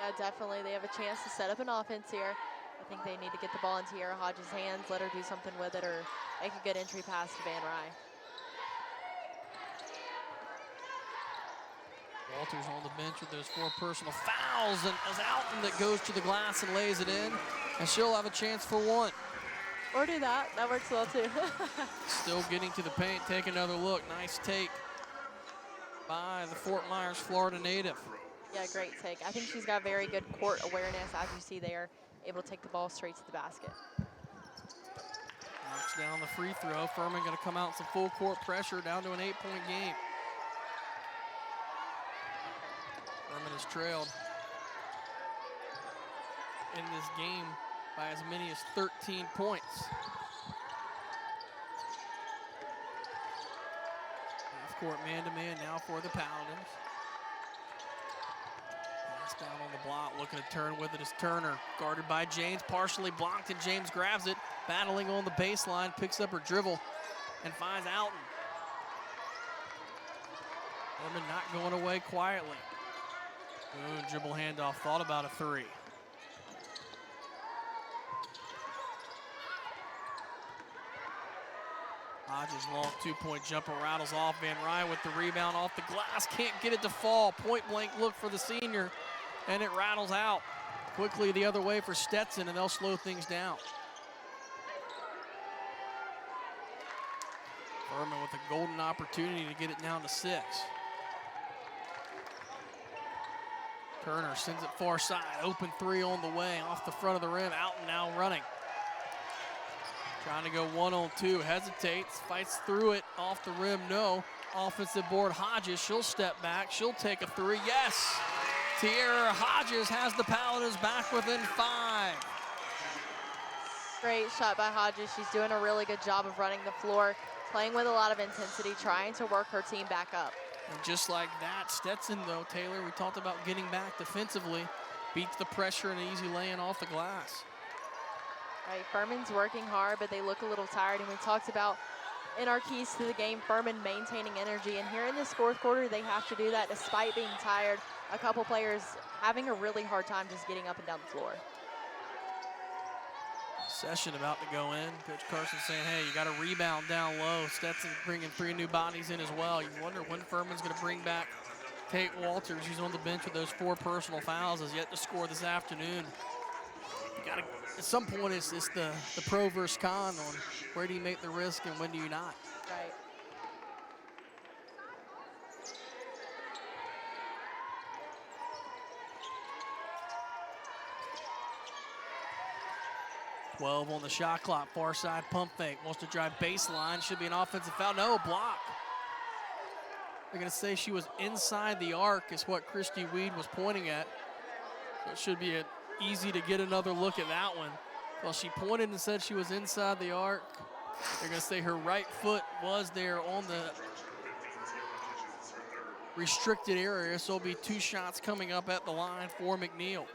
Yeah, definitely. They have a chance to set up an offense here. I think they need to get the ball into Tiara Hodges' hands, let her do something with it, or make a good entry pass to Van Rye. Walters on the bench with those 4 personal fouls, and as Alton that goes to the glass and lays it in, and she'll have a chance for 1. Or do that. That works well, too. Still getting to the paint. Take another look. Nice take by the Fort Myers, Florida native. Yeah, great take. I think she's got very good court awareness, as you see there. Able to take the ball straight to the basket. Knocks down the free throw. Furman going to come out some full court pressure, down to an 8-point game. Furman has trailed in this game by as many as 13 points. Half-court man-to-man now for the Paladins. Down on the block, looking to turn with it is Turner. Guarded by James, partially blocked, and James grabs it. Battling on the baseline, picks up her dribble, and finds Alton. Furman not going away quietly. Boone, dribble handoff, thought about a three. Hodges' long two-point jumper rattles off. Van Ryan with the rebound off the glass. Can't get it to fall. Point-blank look for the senior, and it rattles out. Quickly the other way for Stetson, and they'll slow things down. Furman with a golden opportunity to get it down to 6. Turner sends it far side. Open three on the way. Off the front of the rim. Out and now running. Trying to go 1-on-2. Hesitates. Fights through it. Off the rim. No. Offensive board. Hodges. She'll step back. She'll take a three. Yes. Tierra Hodges has the Paladins back within 5. Great shot by Hodges. She's doing a really good job of running the floor, playing with a lot of intensity, trying to work her team back up. And just like that, Stetson, though, Taylor, we talked about getting back defensively, beats the pressure and easy laying off the glass. Right, Furman's working hard, but they look a little tired. And we talked about in our keys to the game, Furman maintaining energy. And here in this fourth quarter, they have to do that despite being tired. A couple players having a really hard time just getting up and down the floor. Session about to go in. Coach Carson saying, hey, you got to rebound down low. Stetson bringing 3 new bodies in as well. You wonder when Furman's going to bring back Tate Walters. He's on the bench with those 4 personal fouls, has yet to score this afternoon. You got to, at some point, it's the pro versus con on where do you make the risk and when do you not. Right. .12 on the shot clock, far side pump fake, wants to drive baseline, should be an offensive foul, no, block. They're gonna say she was inside the arc is what Christy Weed was pointing at. So it should be easy to get another look at that one. Well, she pointed and said she was inside the arc. They're gonna say her right foot was there on the restricted area, so it'll be 2 shots coming up at the line for McNeil.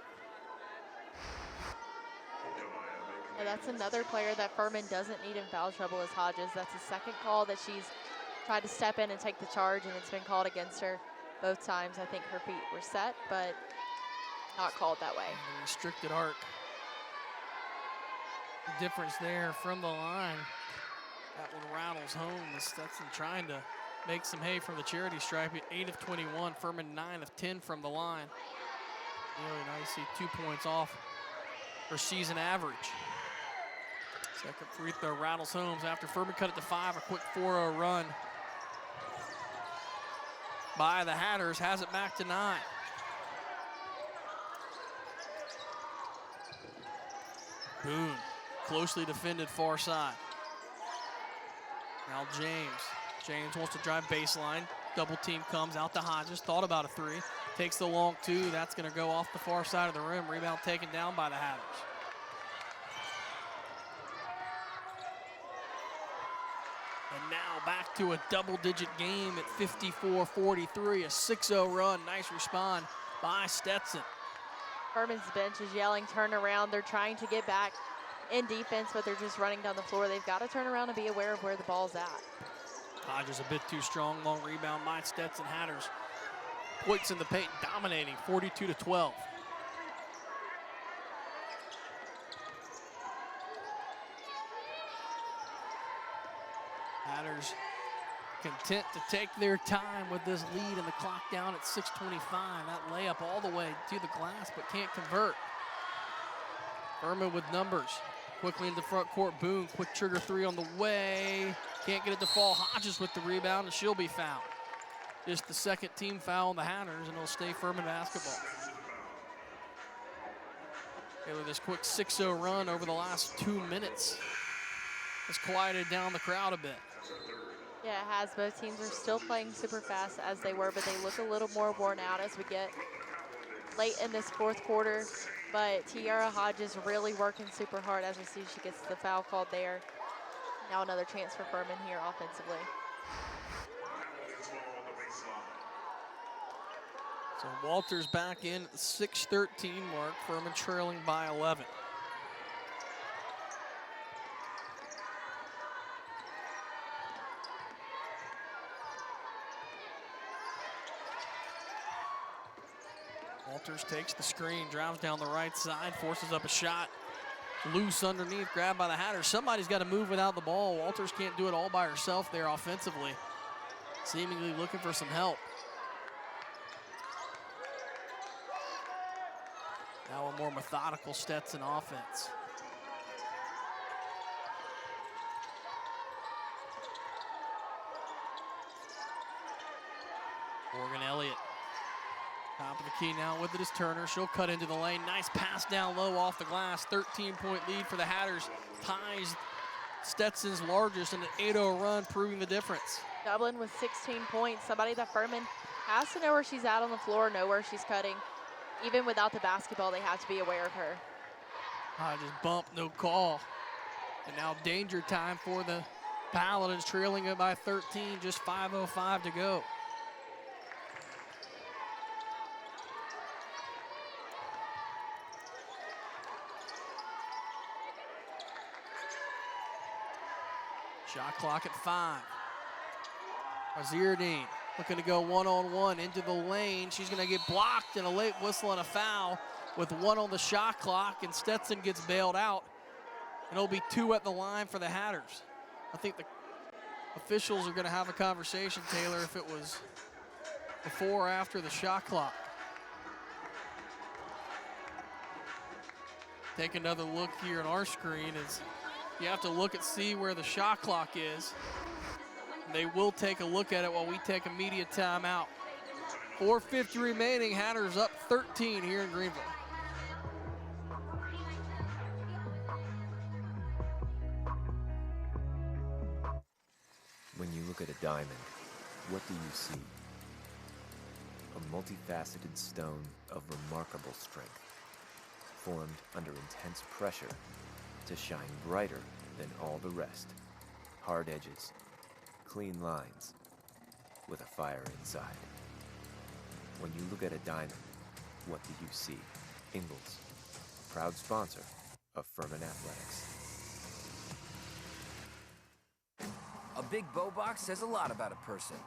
Yeah, that's another player that Furman doesn't need in foul trouble is Hodges. That's the second call that she's tried to step in and take the charge, and it's been called against her both times. I think her feet were set, but not called that way. The restricted arc. The difference there from the line. That one rattles home. Stetson trying to make some hay from the charity stripe. 8 of 21. Furman 9 of 10 from the line. Really nice. See 2 points off her season average. Second free throw rattles home after Furman cut it to 5. A quick 4-0 run by the Hatters has it back to 9. Boone, closely defended far side. Now James wants to drive baseline. Double team comes out to Hodges. Thought about a 3. Takes the long 2. That's going to go off the far side of the rim. Rebound taken down by the Hatters. And now back to a double-digit game at 54-43. A 6-0 run. Nice respond by Stetson. Furman's bench is yelling, turn around. They're trying to get back in defense, but they're just running down the floor. They've got to turn around and be aware of where the ball's at. Hodges a bit too strong. Long rebound by Stetson. Hatters points in the paint, dominating 42-12. Hatters content to take their time with this lead and the clock down at 6:25. That layup all the way to the glass, but can't convert. Furman with numbers. Quickly into front court, Boone, quick trigger 3 on the way. Can't get it to fall. Hodges with the rebound, and she'll be fouled. Just the second team foul on the Hatters, and it'll stay Furman basketball. Taylor, this quick 6-0 run over the last 2 minutes has quieted down the crowd a bit. Yeah, it has. Both teams are still playing super fast as they were, but they look a little more worn out as we get late in this fourth quarter. But Tierra Hodges really working super hard as we see she gets the foul called there. Now another chance for Furman here offensively. So Walters back in at the 6:13 mark. Furman trailing by 11. Walters takes the screen, drives down the right side, forces up a shot. Loose underneath, grabbed by the Hatters. Somebody's got to move without the ball. Walters can't do it all by herself there offensively. Seemingly looking for some help. Now a more methodical Stetson offense. Morgan Elliott. Top of the key now with it is Turner. She'll cut into the lane. Nice pass down low off the glass. 13-point lead for the Hatters. Ties Stetson's largest in an 8-0 run, proving the difference. Dublin with 16 points. Somebody that Furman has to know where she's at on the floor, know where she's cutting. Even without the basketball, they have to be aware of her. Just bump, no call. And now danger time for the Paladins, trailing it by 13, just 5:05 to go. Shot clock at 5. Azierdine looking to go one-on-one into the lane. She's going to get blocked and a late whistle and a foul with 1 on the shot clock, and Stetson gets bailed out. And it'll be 2 at the line for the Hatters. I think the officials are going to have a conversation, Taylor, if it was before or after the shot clock. Take another look here on our screen. You have to look and see where the shot clock is. They will take a look at it while we take a media timeout. 4:50 remaining, Hatters up 13 here in Greenville. When you look at a diamond, what do you see? A multifaceted stone of remarkable strength, formed under intense pressure to shine brighter than all the rest. Hard edges, clean lines, with a fire inside. When you look at a diamond, what do you see? Ingalls, proud sponsor of Furman Athletics. A big bow box says a lot about a person.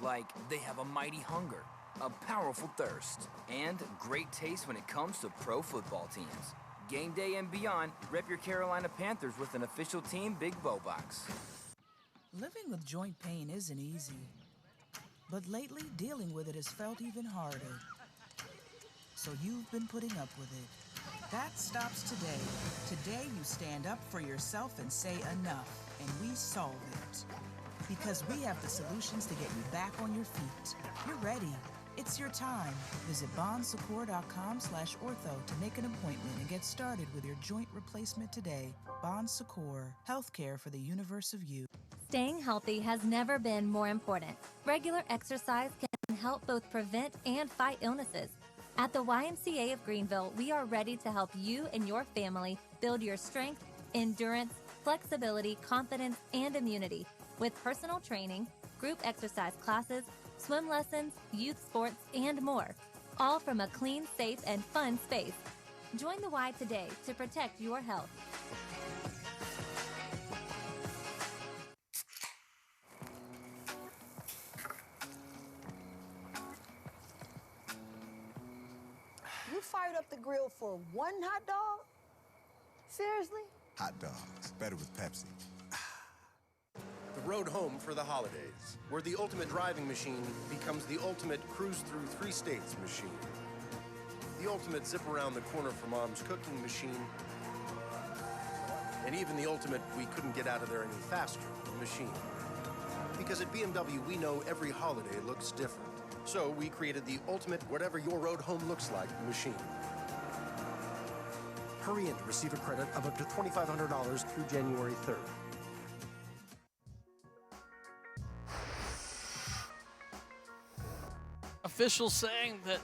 Like they have a mighty hunger, a powerful thirst, and great taste when it comes to pro football teams. Game day and beyond, rep your Carolina Panthers with an official team big bow box. Living with joint pain isn't easy, but lately dealing with it has felt even harder. So you've been putting up with it. That stops today. Today you stand up for yourself and say enough, and we solve it. Because we have the solutions to get you back on your feet. You're ready. It's your time. Visit bonsecours.com/ortho to make an appointment and get started with your joint replacement today. Bon Secours, healthcare for the universe of you. Staying healthy has never been more important. Regular exercise can help both prevent and fight illnesses. At the YMCA of Greenville, we are ready to help you and your family build your strength, endurance, flexibility, confidence, and immunity with personal training, group exercise classes, swim lessons, youth sports, and more. All from a clean, safe, and fun space. Join the Y today to protect your health. You fired up the grill for 1 hot dog? Seriously? Hot dogs, better with Pepsi. The road home for the holidays, where the ultimate driving machine becomes the ultimate cruise through 3 states machine. The ultimate zip around the corner for mom's cooking machine. And even the ultimate we couldn't get out of there any faster machine. Because at BMW, we know every holiday looks different. So we created the ultimate whatever your road home looks like machine. Hurry in to receive a credit of up to $2,500 through January 3rd. Officials saying that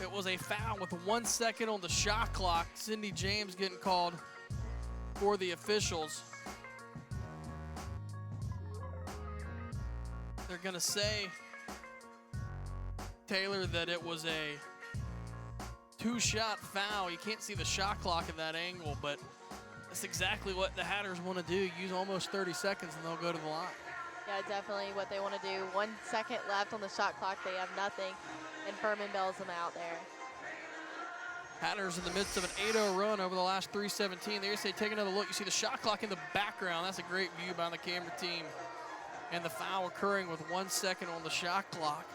it was a foul with 1 second on the shot clock. Cindy James getting called for the officials. They're going to say, Taylor, that it was a 2-shot foul. You can't see the shot clock at that angle, but that's exactly what the Hatters want to do. Use almost 30 seconds and they'll go to the line. Yeah, definitely what they want to do. 1 second left on the shot clock. They have nothing. and Furman bails them out there. Hatters in the midst of an 8-0 run over the last 3:17. There you say, take another look. You see the shot clock in the background. That's a great view by the camera team. And the foul occurring with 1 second on the shot clock.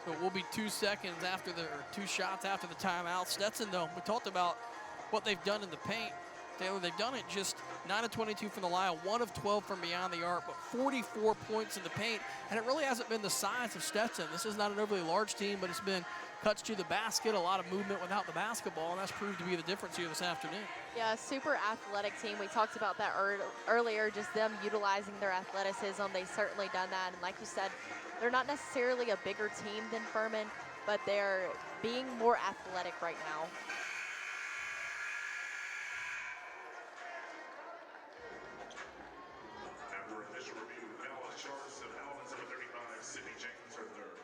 So it will be 2 seconds after or 2 shots after the timeout. Stetson, though, we talked about what they've done in the paint. Taylor, they've done it just 9 of 22 from the line, 1 of 12 from beyond the arc, but 44 points in the paint. And it really hasn't been the size of Stetson. This is not an overly large team, but it's been cuts to the basket, a lot of movement without the basketball, and that's proved to be the difference here this afternoon. Yeah, super athletic team. We talked about that earlier, just them utilizing their athleticism. They've certainly done that. And like you said, they're not necessarily a bigger team than Furman, but they're being more athletic right now. After initial review, penalty charges of Alvin's number 35, Sydney Jenkins are third.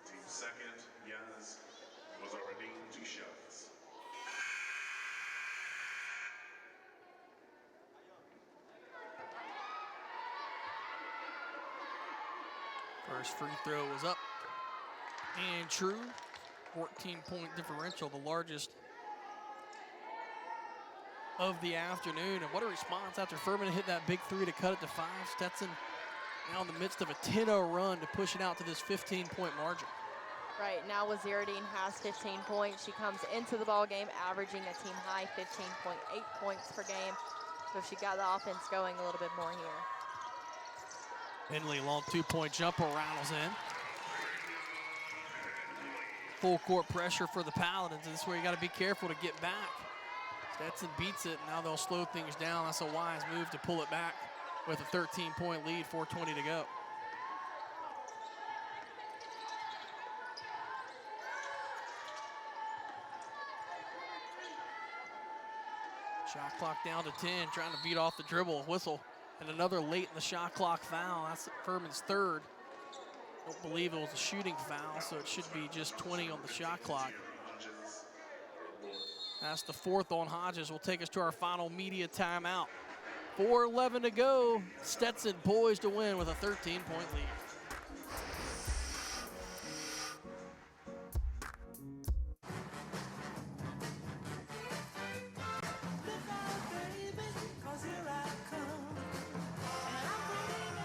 Team second, Yaz was already 2 shots. First free throw was up and true. 14-point differential, the largest of the afternoon. And what a response after Furman hit that big 3 to cut it to 5. Stetson now in the midst of a 10-0 run to push it out to this 15-point margin. Right now, Waziruddin has 15 points. She comes into the ball game averaging a team high 15.8 points per game. So she got the offense going a little bit more here. Henley, long 2-point jumper, rattles in. Full court pressure for the Paladins. This is where you got to be careful to get back. Stetson beats it, and now they'll slow things down. That's a wise move to pull it back with a 13-point lead, 4:20 to go. Shot clock down to 10, trying to beat off the dribble, whistle. And another late in the shot clock foul. That's Furman's third. Don't believe it was a shooting foul, so it should be just 20 on the shot clock. That's the 4th on Hodges. Will take us to our final media timeout. 4:11 to go. Stetson poised to win with a 13-point lead.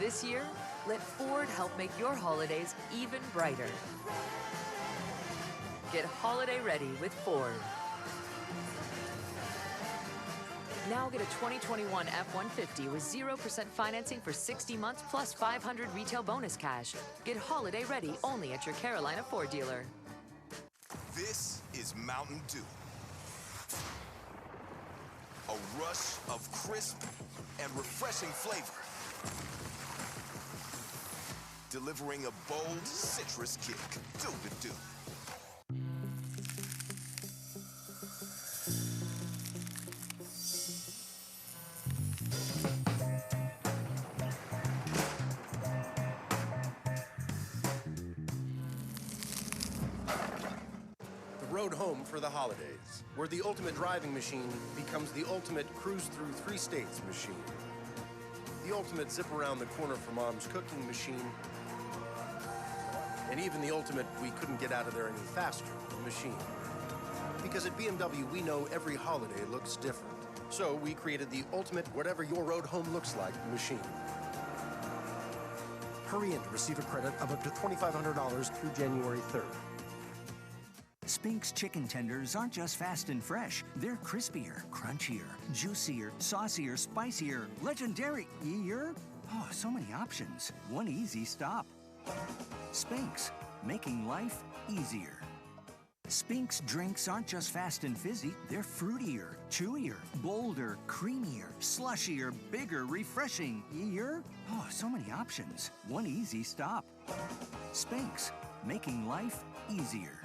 This year, let Ford help make your holidays even brighter. Get holiday ready with Ford. Now get a 2021 F-150 with 0% financing for 60 months plus 500 retail bonus cash. Get holiday ready only at your Carolina Ford dealer. This is Mountain Dew. A rush of crisp and refreshing flavor. Delivering a bold citrus kick. Do the do. The road home for the holidays, where the ultimate driving machine becomes the ultimate cruise through 3 states machine. The ultimate zip around the corner for mom's cooking machine. And even the ultimate we couldn't get out of there any faster machine. Because at BMW, we know every holiday looks different. So we created the ultimate whatever your road home looks like machine. Hurry in to receive a credit of up to $2,500 through January 3rd. Spink's chicken tenders aren't just fast and fresh. They're crispier, crunchier, juicier, saucier, spicier, legendary-ier. Oh, so many options. One easy stop. Spink's, making life easier. Spink's drinks aren't just fast and fizzy. They're fruitier, chewier, bolder, creamier, slushier, bigger, refreshing-ier. Oh, so many options. One easy stop. Spink's, making life easier.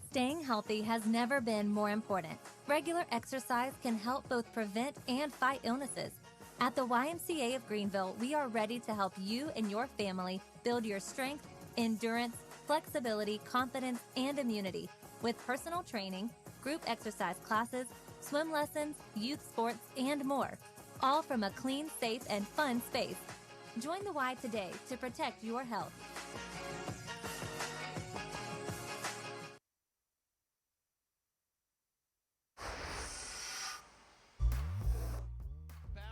Staying healthy has never been more important. Regular exercise can help both prevent and fight illnesses. At the YMCA of Greenville, we are ready to help you and your family build your strength, endurance, flexibility, confidence, and immunity with personal training, group exercise classes, swim lessons, youth sports, and more. All from a clean, safe, and fun space. Join the Y today to protect your health.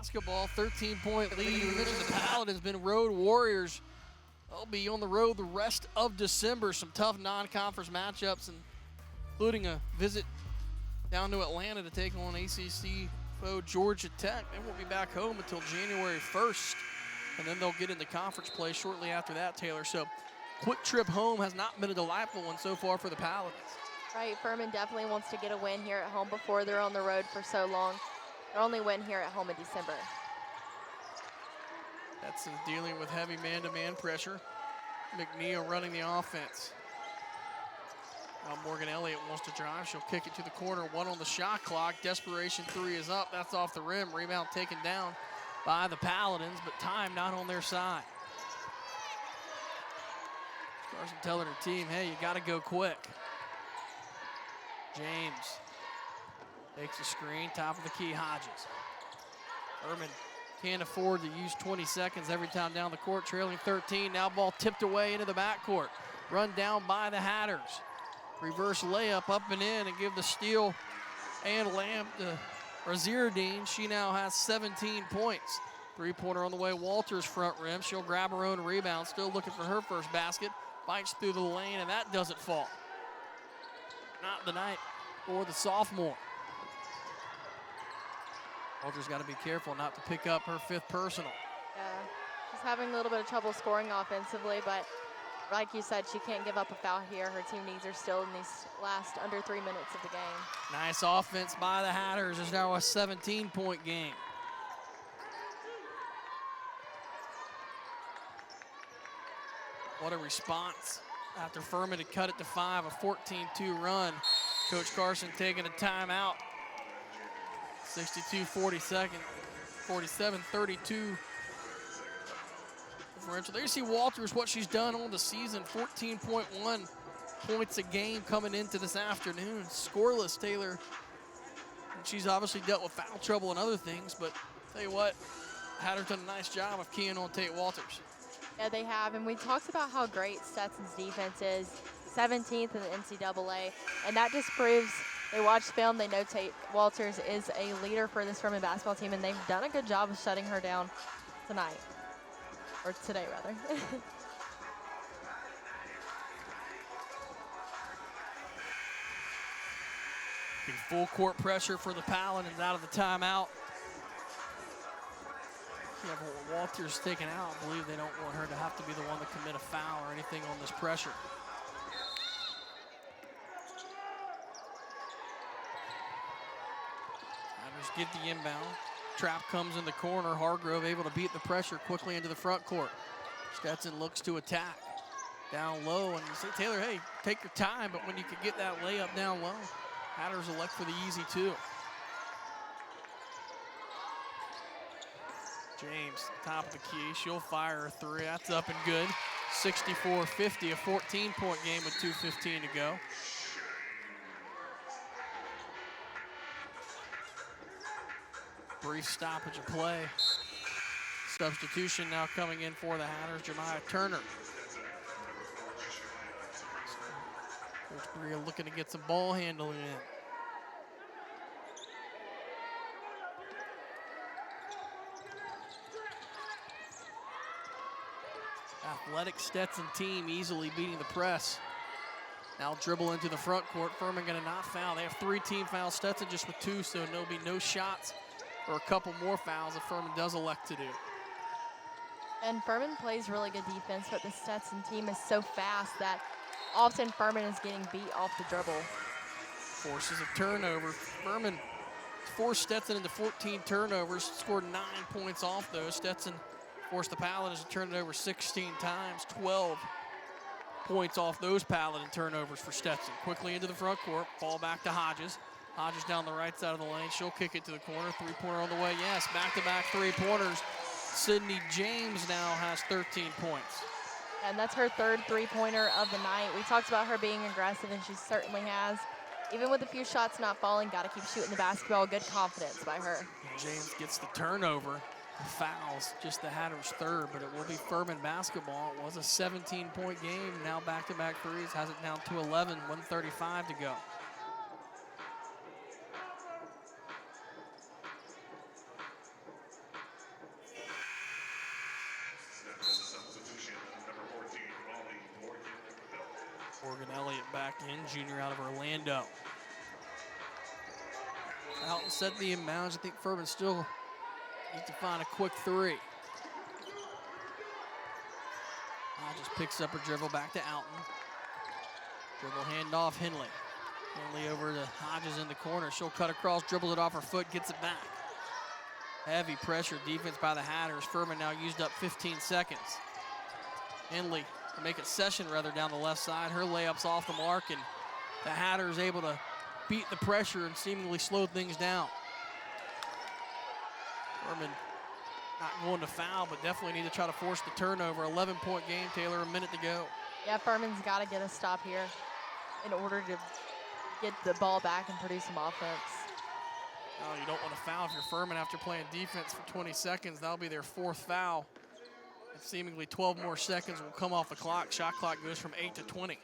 basketball, 13-point lead. You mentioned the Paladins been road warriors. They'll be on the road the rest of December. Some tough non-conference matchups, including a visit down to Atlanta to take on ACC foe Georgia Tech. They won't be back home until January 1st, and then they'll get into conference play shortly after that, Taylor. So quick trip home has not been a delightful one so far for the Paladins. Right, Furman definitely wants to get a win here at home before they're on the road for so long. Their only win here at home in December. That's dealing with heavy man-to-man pressure. McNeil running the offense. Now Morgan Elliott wants to drive. She'll kick it to the corner. 1 on the shot clock. Desperation 3 is up. That's off the rim. Rebound taken down by the Paladins, but time not on their side. Carson telling her team, hey, you got to go quick. James takes a screen, top of the key, Hodges. Furman can't afford to use 20 seconds every time down the court, trailing 13. Now ball tipped away into the backcourt. Run down by the Hatters. Reverse layup up and in and give the steal and lamp to Razierdine. She now has 17 points. Three-pointer on the way, Walters front rim. She'll grab her own rebound, still looking for her first basket. Bites through the lane, and that doesn't fall. Not the night for the sophomore. Walters got to be careful not to pick up her 5th personal. Yeah, she's having a little bit of trouble scoring offensively, but like you said, she can't give up a foul here. Her team needs her still in these last under 3 minutes of the game. Nice offense by the Hatters. There's now a 17-point game. What a response after Furman had cut it to 5, a 14-2 run. Coach Carson taking a timeout. 62-47, 32 differential. There you see Walters, what she's done on the season, 14.1 points a game coming into this afternoon. Scoreless, Taylor. And she's obviously dealt with foul trouble and other things, but tell you what, Hatters done a nice job of keying on Tate Walters. Yeah, they have, and we talked about how great Stetson's defense is, 17th in the NCAA, and that just proves they watched film, they know Tate Walters is a leader for this Furman basketball team, and they've done a good job of shutting her down tonight, or today rather. Full court pressure for the Paladins out of the timeout. Yeah, but Walters taken out. I believe they don't want her to have to be the one to commit a foul or anything on this pressure. Hatters get the inbound. Trap comes in the corner. Hargrove able to beat the pressure quickly into the front court. Stetson looks to attack. Down low, and you say, Taylor, hey, take your time, but when you can get that layup down low, Hatters elect for the easy 2. James, top of the key, she'll fire a 3. That's up and good. 64-50, a 14-point game with 2:15 to go. Brief stoppage of play. Substitution now coming in for the Hatters, Jemiah Turner. Coach Bria looking to get some ball handling in. Athletic Stetson team easily beating the press. Now dribble into the front court. Furman gonna not foul. They have 3 team fouls. Stetson just with 2, so there'll be no shots or a couple more fouls if Furman does elect to do. And Furman plays really good defense, but the Stetson team is so fast that often Furman is getting beat off the dribble. Forces a turnover. Furman forced Stetson into 14 turnovers, scored 9 points off those. Stetson forced the Paladins to turn it over 16 times, 12 points off those Paladin turnovers for Stetson. Quickly into the front court, ball back to Hodges. Hodges down the right side of the lane. She'll kick it to the corner. 3-pointer on the way. Yes, back-to-back 3-pointers. Sydney James now has 13 points. And that's her 3rd 3-pointer of the night. We talked about her being aggressive, and she certainly has. Even with a few shots not falling, got to keep shooting the basketball. Good confidence by her. James gets the turnover. Fouls, just the Hatters' 3rd, but it will be Furman basketball. It was a 17-point game. Now back-to-back 3s. Has it down to 11, 1:35 to go. And junior out of Orlando. Alton set the inbounds. I think Furman still needs to find a quick three. Hodges picks up her dribble back to Alton. Dribble handoff, Henley. Henley over to Hodges in the corner. She'll cut across, dribbles it off her foot, gets it back. Heavy pressure defense by the Hatters. Furman now used up 15 seconds. Henley to make it Session rather down the left side. Her layup's off the mark, and the Hatters able to beat the pressure and seemingly slow things down. Furman not going to foul, but definitely need to try to force the turnover. 11-point game, Taylor, a minute to go. Yeah, Furman's got to get a stop here in order to get the ball back and produce some offense. Oh, you don't want to foul if you're Furman after playing defense for 20 seconds. That'll be their 4th foul. And seemingly 12 more seconds will come off the clock. Shot clock goes from 8 to 20.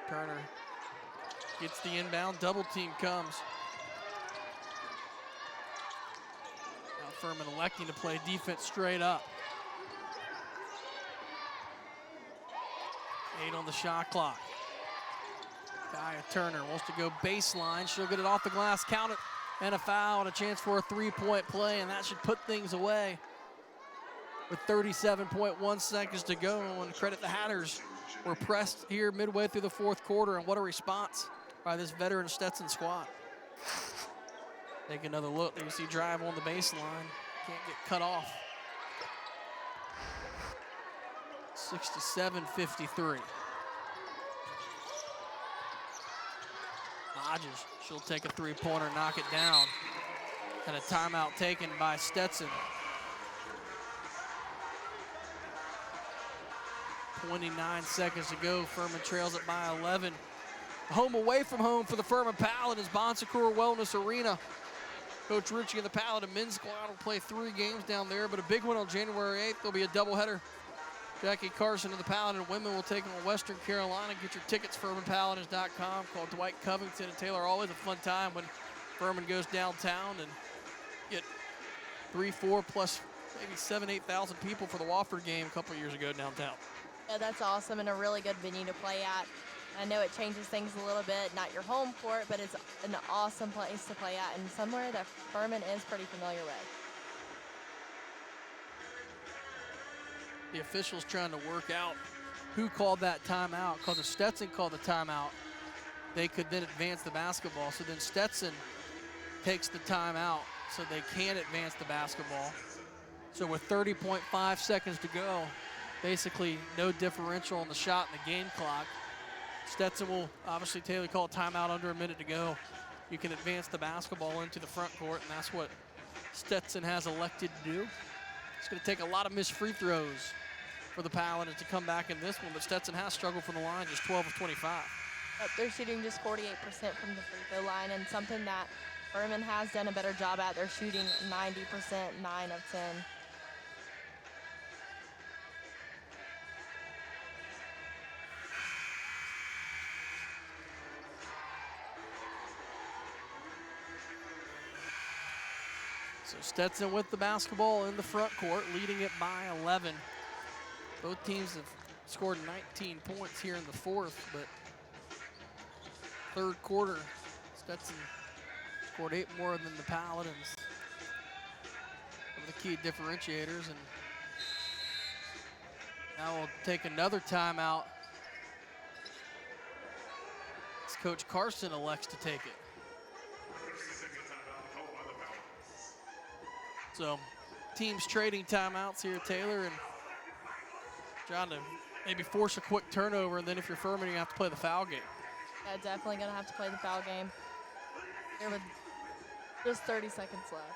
Turner gets the inbound, double team comes. Now Furman electing to play defense straight up. 8 on the shot clock. Kaya Turner wants to go baseline. She'll get it off the glass, count it, and a foul, and a chance for a 3-point play, and that should put things away with 37.1 seconds to go. And credit the Hatters. We're pressed here midway through the 4th quarter, and what a response by this veteran Stetson squad. Take another look. There you see drive on the baseline. Can't get cut off. 67-53. Hodges, she'll take a 3-pointer, knock it down. And a timeout taken by Stetson. 29 seconds to go. Furman trails it by 11. Home away from home for the Furman Paladins, Bon Secours Wellness Arena. Coach Ritchie and the Paladin men's squad will play 3 games down there, but a big one on January 8th. There'll be a doubleheader. Jackie Carson and the Paladin women will take on Western Carolina. Get your tickets, FurmanPaladins.com. Call Dwight Covington and Taylor. Always a fun time when Furman goes downtown and get 3, 4, plus maybe 7,000, 8,000 people for the Wofford game a couple years ago downtown. Yeah, that's awesome and a really good venue to play at. I know it changes things a little bit, not your home court, but it's an awesome place to play at and somewhere that Furman is pretty familiar with. The officials trying to work out who called that timeout, because if Stetson called the timeout, they could then advance the basketball. So then Stetson takes the timeout so they can advance the basketball. So with 30.5 seconds to go, basically no differential on the shot in the game clock. Stetson will obviously, Taylor, call a timeout under a minute to go. You can advance the basketball into the front court, and that's what Stetson has elected to do. It's going to take a lot of missed free throws for the Paladins to come back in this one, but Stetson has struggled from the line, just 12 of 25. They're shooting just 48% from the free throw line, and something that Furman has done a better job at. They're shooting 90%, 9 of 10. So Stetson with the basketball in the front court, leading it by 11. Both teams have scored 19 points here in the 4th, but 3rd quarter, Stetson scored 8 more than the Paladins. One of the key differentiators, and now we'll take another timeout as Coach Carson elects to take it. So teams trading timeouts here, Taylor, and trying to maybe force a quick turnover, and then if you're Furman, you have to play the foul game. Yeah, definitely going to have to play the foul game here with just 30 seconds left.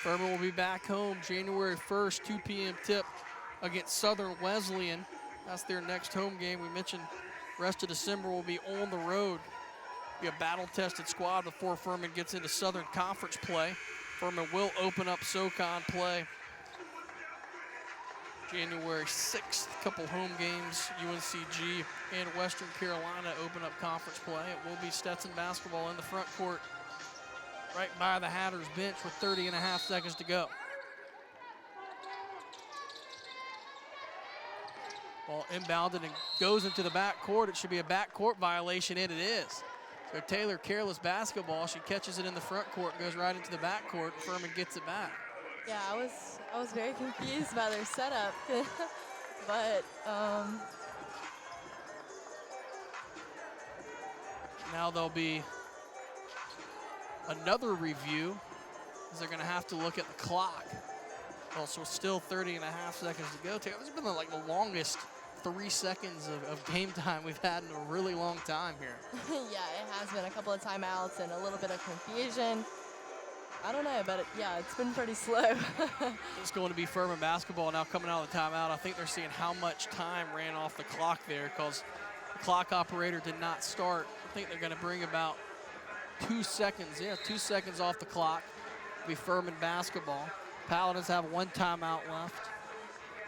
Furman will be back home January 1st, 2 p.m. tip against Southern Wesleyan. That's their next home game. We mentioned the rest of December will be on the road. Be a battle-tested squad before Furman gets into Southern Conference play. Furman will open up SoCon play January 6th, couple home games. UNCG and Western Carolina open up conference play. It will be Stetson basketball in the front court right by the Hatters bench with 30.5 seconds to go. Ball inbounded and goes into the backcourt. It should be a backcourt violation, and it is. So Taylor, careless basketball. She catches it in the front court, goes right into the backcourt, and Furman gets it back. Yeah, I was very confused by their setup, but now there'll be another review, as they're going to have to look at the clock. Also, still 30.5 seconds to go. This has been like the longest 3 seconds of game time we've had in a really long time here. yeah, it has been a couple of timeouts and a little bit of confusion. I don't know, but yeah, it's been pretty slow. It's going to be Furman basketball now coming out of the timeout. I think they're seeing how much time ran off the clock there because the clock operator did not start. I think they're going to bring about 2 seconds. Yeah, 2 seconds off the clock. It'll be Furman basketball. Paladins have 1 timeout left.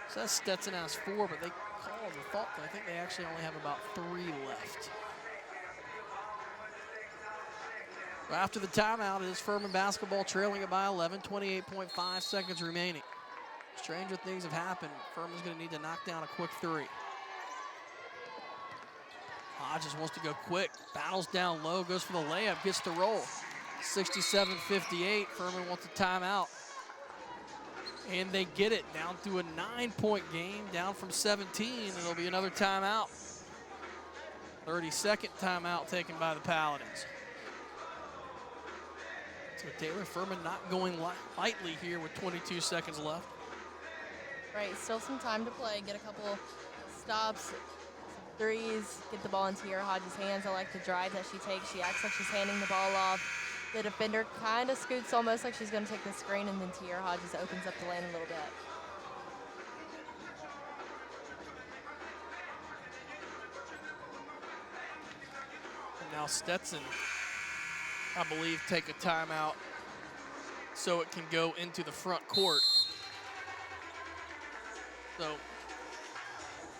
Says Stetson has 4, but they called the thought. I think they actually only have about 3 left. After the timeout, it is Furman basketball trailing it by 11, 28.5 seconds remaining. Stranger things have happened. Furman's going to need to knock down a quick 3. Hodges wants to go quick, battles down low, goes for the layup, gets the roll. 67-58, Furman wants a timeout. And they get it down to a 9-point game, down from 17, and it'll be another timeout. 32nd timeout taken by the Paladins. So Taylor, Furman not going lightly here with 22 seconds left. Right, still some time to play. Get a couple stops, some threes, get the ball into Tiara Hodges' hands. I like the drive that she takes. She acts like she's handing the ball off. The defender kind of scoots almost like she's going to take the screen, and then Tiara Hodges opens up the lane a little bit. And now Stetson, I believe, take a timeout so it can go into the front court. So,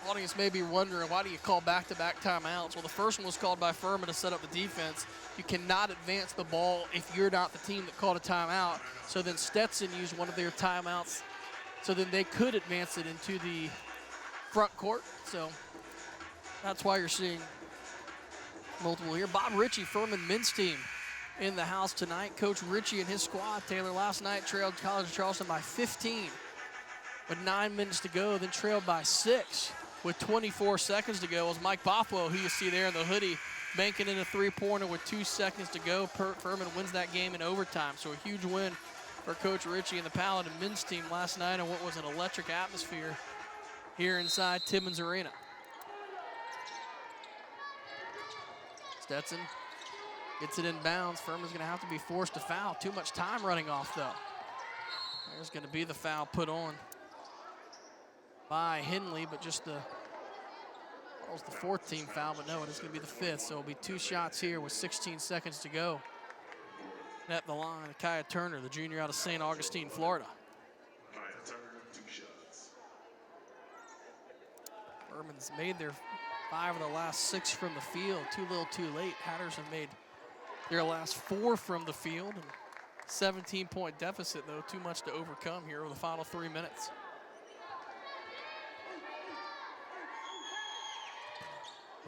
audience may be wondering, why do you call back-to-back timeouts? Well, the first one was called by Furman to set up the defense. You cannot advance the ball if you're not the team that called a timeout. So then Stetson used one of their timeouts, so then they could advance it into the front court. So that's why you're seeing multiple here. Bob Ritchie, Furman men's team, in the house tonight. Coach Ritchie and his squad, Taylor, last night trailed College of Charleston by 15 with 9 minutes to go, then trailed by 6 with 24 seconds to go. It was Mike Bothwell, who you see there in the hoodie, banking in a 3-pointer with 2 seconds to go. Furman wins that game in overtime, so a huge win for Coach Ritchie and the Paladin men's team last night in what was an electric atmosphere here inside Timmons Arena. Stetson gets it in bounds. Furman's going to have to be forced to foul. Too much time running off, though. There's going to be the foul put on by Henley, but just that was the 4th team foul, but no, it is going to be the 5th, so it'll be 2 shots here with 16 seconds to go. At the line, Kaya Turner, the junior out of St. Augustine, Florida. Kaya Turner, 2 shots. Furman's made their 5 of the last 6 from the field. Too little, too late. Hatters have made their last 4 from the field. And 17-point deficit, though, too much to overcome here over the final 3 minutes.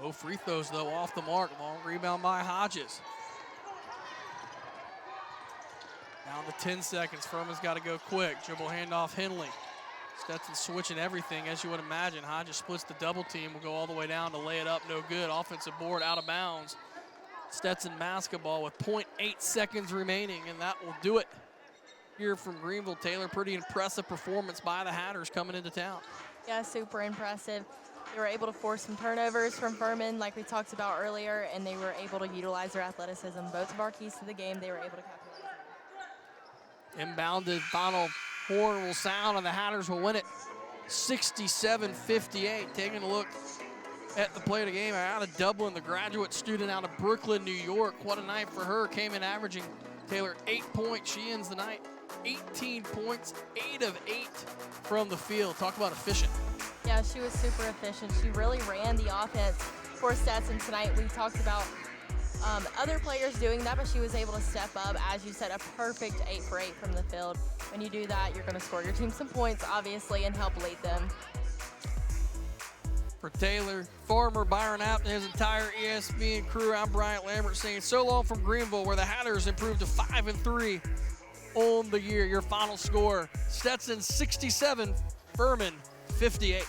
Both free throws, though, off the mark. Long rebound by Hodges. Down to 10 seconds. Furman's got to go quick. Dribble handoff Henley. Stetson switching everything, as you would imagine. Hodges splits the double team. Will go all the way down to lay it up. No good. Offensive board out of bounds. Stetson basketball with 0.8 seconds remaining, and that will do it here from Greenville. Taylor, pretty impressive performance by the Hatters coming into town. Yeah, super impressive. They were able to force some turnovers from Furman, like we talked about earlier, and they were able to utilize their athleticism. Both of our keys to the game, they were able to capitalize. Inbounded, final horn will sound, and the Hatters will win it 67-58. Taking a look at the play of the game out of Dublin, the graduate student out of Brooklyn, New York. What a night for her. Came in averaging Taylor, 8 points. She ends the night 18 points, 8 of 8 from the field. Talk about efficient. Yeah, she was super efficient. She really ran the offense for Stetson tonight. We talked about other players doing that, but she was able to step up. As you said, a perfect 8 for 8 from the field. When you do that, you're going to score your team some points, obviously, and help lead them. For Taylor, Farmer, Byron Apt, and his entire ESPN crew, I'm Bryant Lambert saying so long from Greenville, where the Hatters improved to 5-3 on the year. Your final score, Stetson 67, Furman 58.